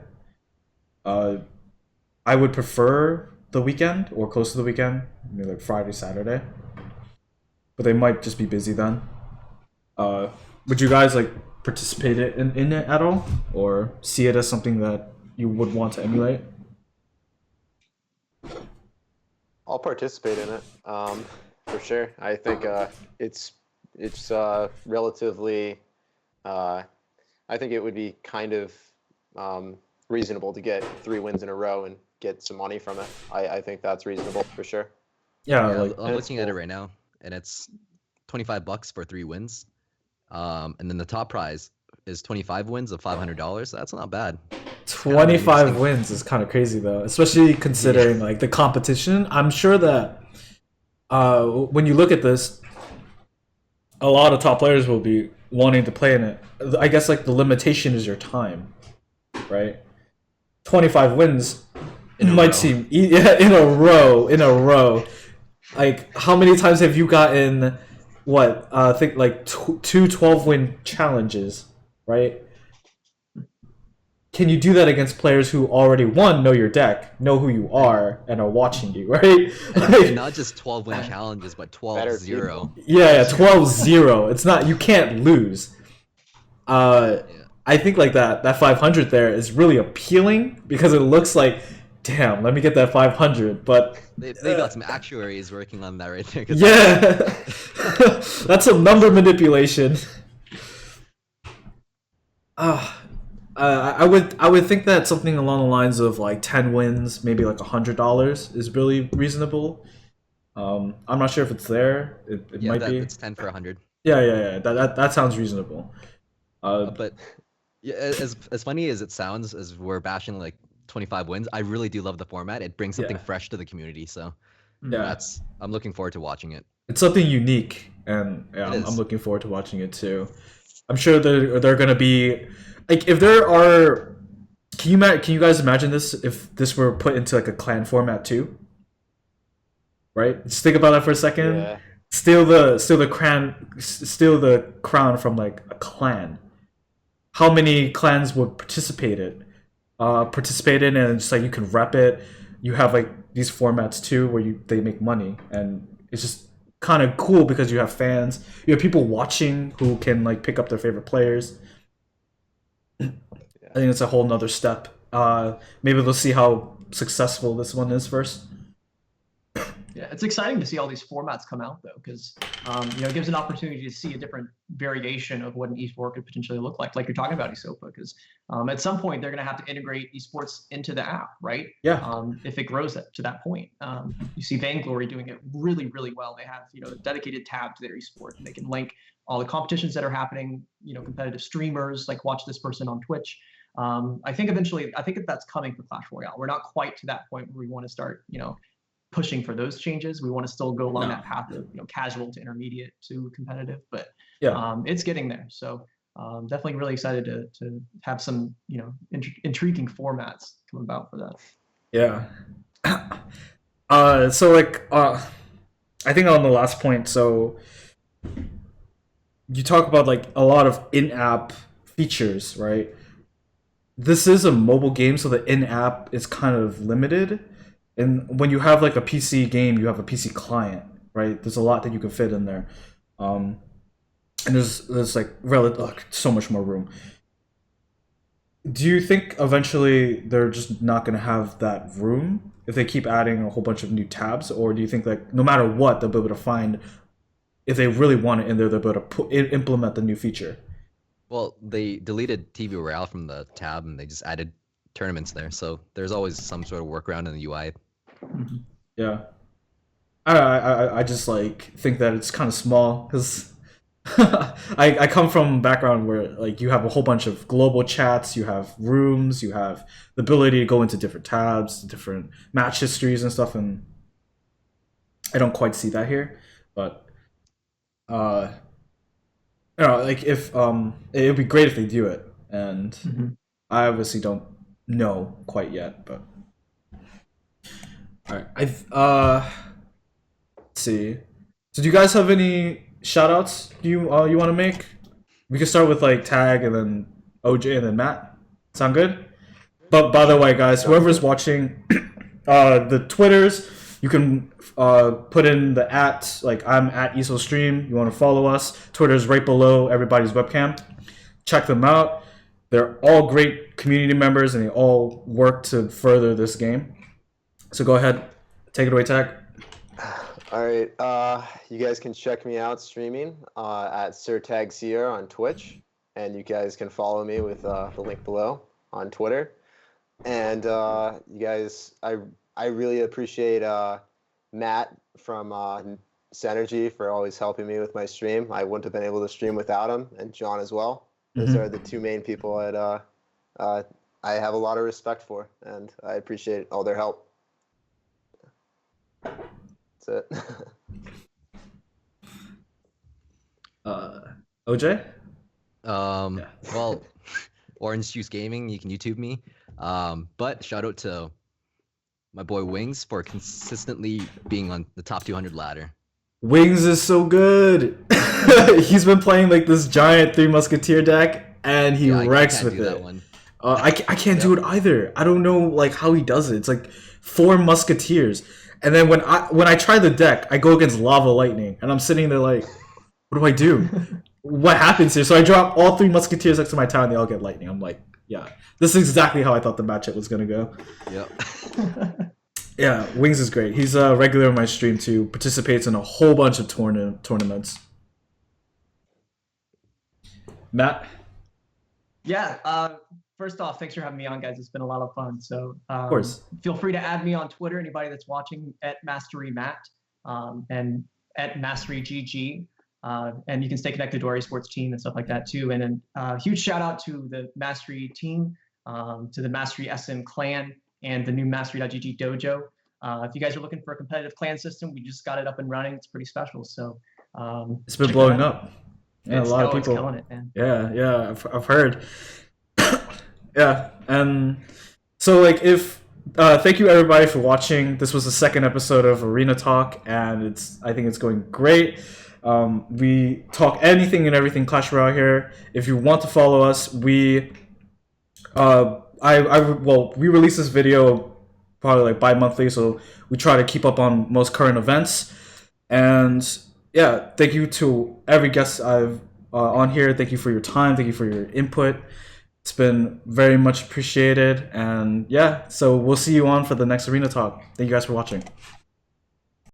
I would prefer the weekend or close to the weekend, maybe like Friday, Saturday. But they might just be busy then. Would you guys like participate in it at all, or see it as something that you would want to emulate? I'll participate in it, for sure. I think it's relatively. I think it would be kind of reasonable to get 3 wins in a row and get some money from it. I think that's reasonable for sure. Yeah, Yeah, like, I'm looking at it right now, and it's $25 for 3 wins. And then the top prize is 25 wins of $500. That's not bad. 25 wins is kind of crazy though, especially considering like the competition. I'm sure that when you look at this, a lot of top players will be wanting to play in it. I guess like the limitation is your time, right? 25 wins might seem in a row. Like how many times have you gotten what I think like two 12-win challenges, right? Can you do that against players who already know your deck, know who you are, and are watching you, right? Like, not just 12-win challenges, but 12-0. Yeah, 12-0. It's not, you can't lose. I think like that 500 there is really appealing because it looks like damn, let me get that 500. But They got some actuaries working on that right there. 'Cause yeah, that's some number manipulation. I would think that something along the lines of like 10 wins, maybe like $100 is really reasonable. I'm not sure if it's there. It yeah, might be. it's 10 for 100. Yeah. That sounds reasonable. But yeah, as funny as it sounds, as we're bashing like 25 wins, I really do love the format. It brings something Yeah. fresh to the community. So Yeah, I'm looking forward to watching it. it's something unique, and yeah, It I'm is. looking forward to watching it too. I'm sure they're gonna be like if there are. Can you guys imagine this if this were put into like a clan format too? Right? Just think about that for a second. Yeah. Steal the crown from like a clan. How many clans would participate in, and it's like you can rep it. You have like these formats too where they make money, and it's just kind of cool because you have fans, you have people watching who can like pick up their favorite players. I think it's a whole nother step. Maybe we'll see how successful this one is first. Yeah, it's exciting to see all these formats come out though, because it gives an opportunity to see a different variation of what an esport could potentially look like you're talking about Esopa, because at some point they're going to have to integrate esports into the app, right? Yeah. If it grows to that point, you see Vainglory doing it really, really well. They have a dedicated tab to their esport, and they can link all the competitions that are happening. Competitive streamers like watch this person on Twitch. I think that's coming for Clash Royale. We're not quite to that point where we want to start, pushing for those changes. We want to still go along that path of casual to intermediate to competitive, but Yeah. it's getting there. So definitely really excited to have some intriguing formats come about for that. Yeah. So like I think on the last point, so you talk about like a lot of in-app features, right? This is a mobile game, so the in-app is kind of limited. And when you have like a PC game, you have a PC client, right? There's a lot that you can fit in there, and there's like so much more room. Do you think eventually they're just not gonna have that room if they keep adding a whole bunch of new tabs, or do you think like no matter what they'll be able to find, if they really want it in there, they'll be able to implement the new feature? Well, they deleted TV Royale from the tab and they just added tournaments there. So there's always some sort of workaround in the UI. Yeah, I just like think that it's kind of small because I come from a background where like you have a whole bunch of global chats, you have rooms, you have the ability to go into different tabs, different match histories and stuff, and I don't quite see that here. But like if it would be great if they do it, and I obviously don't know quite yet, but. All right, let's see. So, do you guys have any shoutouts you want to make? We can start with like Tag and then OJ and then Matt. Sound good? But by the way, guys, whoever's watching, the Twitters, you can put in the @ like I'm at EsoStream. You want to follow us? Twitter's right below everybody's webcam. Check them out. They're all great community members, and they all work to further this game. So go ahead, take it away, Tag. All right, you guys can check me out streaming at SirTagSeer on Twitch, and you guys can follow me with the link below on Twitter. And you guys, I really appreciate Matt from Synergy for always helping me with my stream. I wouldn't have been able to stream without him, and John as well. Those are the two main people that I have a lot of respect for, and I appreciate all their help. That's it. OJ? Well, Orange Juice Gaming, you can YouTube me. But shout out to my boy Wings for consistently being on the top 200 ladder. Wings is so good. He's been playing like this giant Three Musketeer deck, and he wrecks with it. I can't do it either. I don't know like how he does it. It's like 4 Musketeers. And then when I try the deck, I go against Lava Lightning, and I'm sitting there like, what do I do? What happens here? So I drop all 3 Musketeers next to my tower, and they all get Lightning. I'm like, Yeah, this is exactly how I thought the matchup was gonna go. Yep. Yeah, Wings is great. He's a regular on my stream too. Participates in a whole bunch of tournaments. Matt? Yeah. First off, thanks for having me on, guys. It's been a lot of fun. So Of course. feel free to add me on Twitter. Anybody that's watching at MasteryMatt and at MasteryGG. And you can stay connected to our esports team and stuff like that too. And then huge shout out to the Mastery team, to the Mastery SM clan, and the new Mastery.gg dojo. If you guys are looking for a competitive clan system, we just got it up and running. It's pretty special. So it's been blowing up. Yeah, a lot of people. It's killing it, man. Yeah, I've heard. Yeah, and so like if thank you everybody for watching. This was the second episode of Arena Talk, and I think it's going great. We talk anything and everything Clash Royale here. If you want to follow us, we we release this video probably like bi-monthly, so we try to keep up on most current events. And yeah, thank you to every guest I've on here. Thank you for your time. Thank you for your input. It's been very much appreciated. And yeah, so we'll see you on for the next Arena Talk. Thank you guys for watching.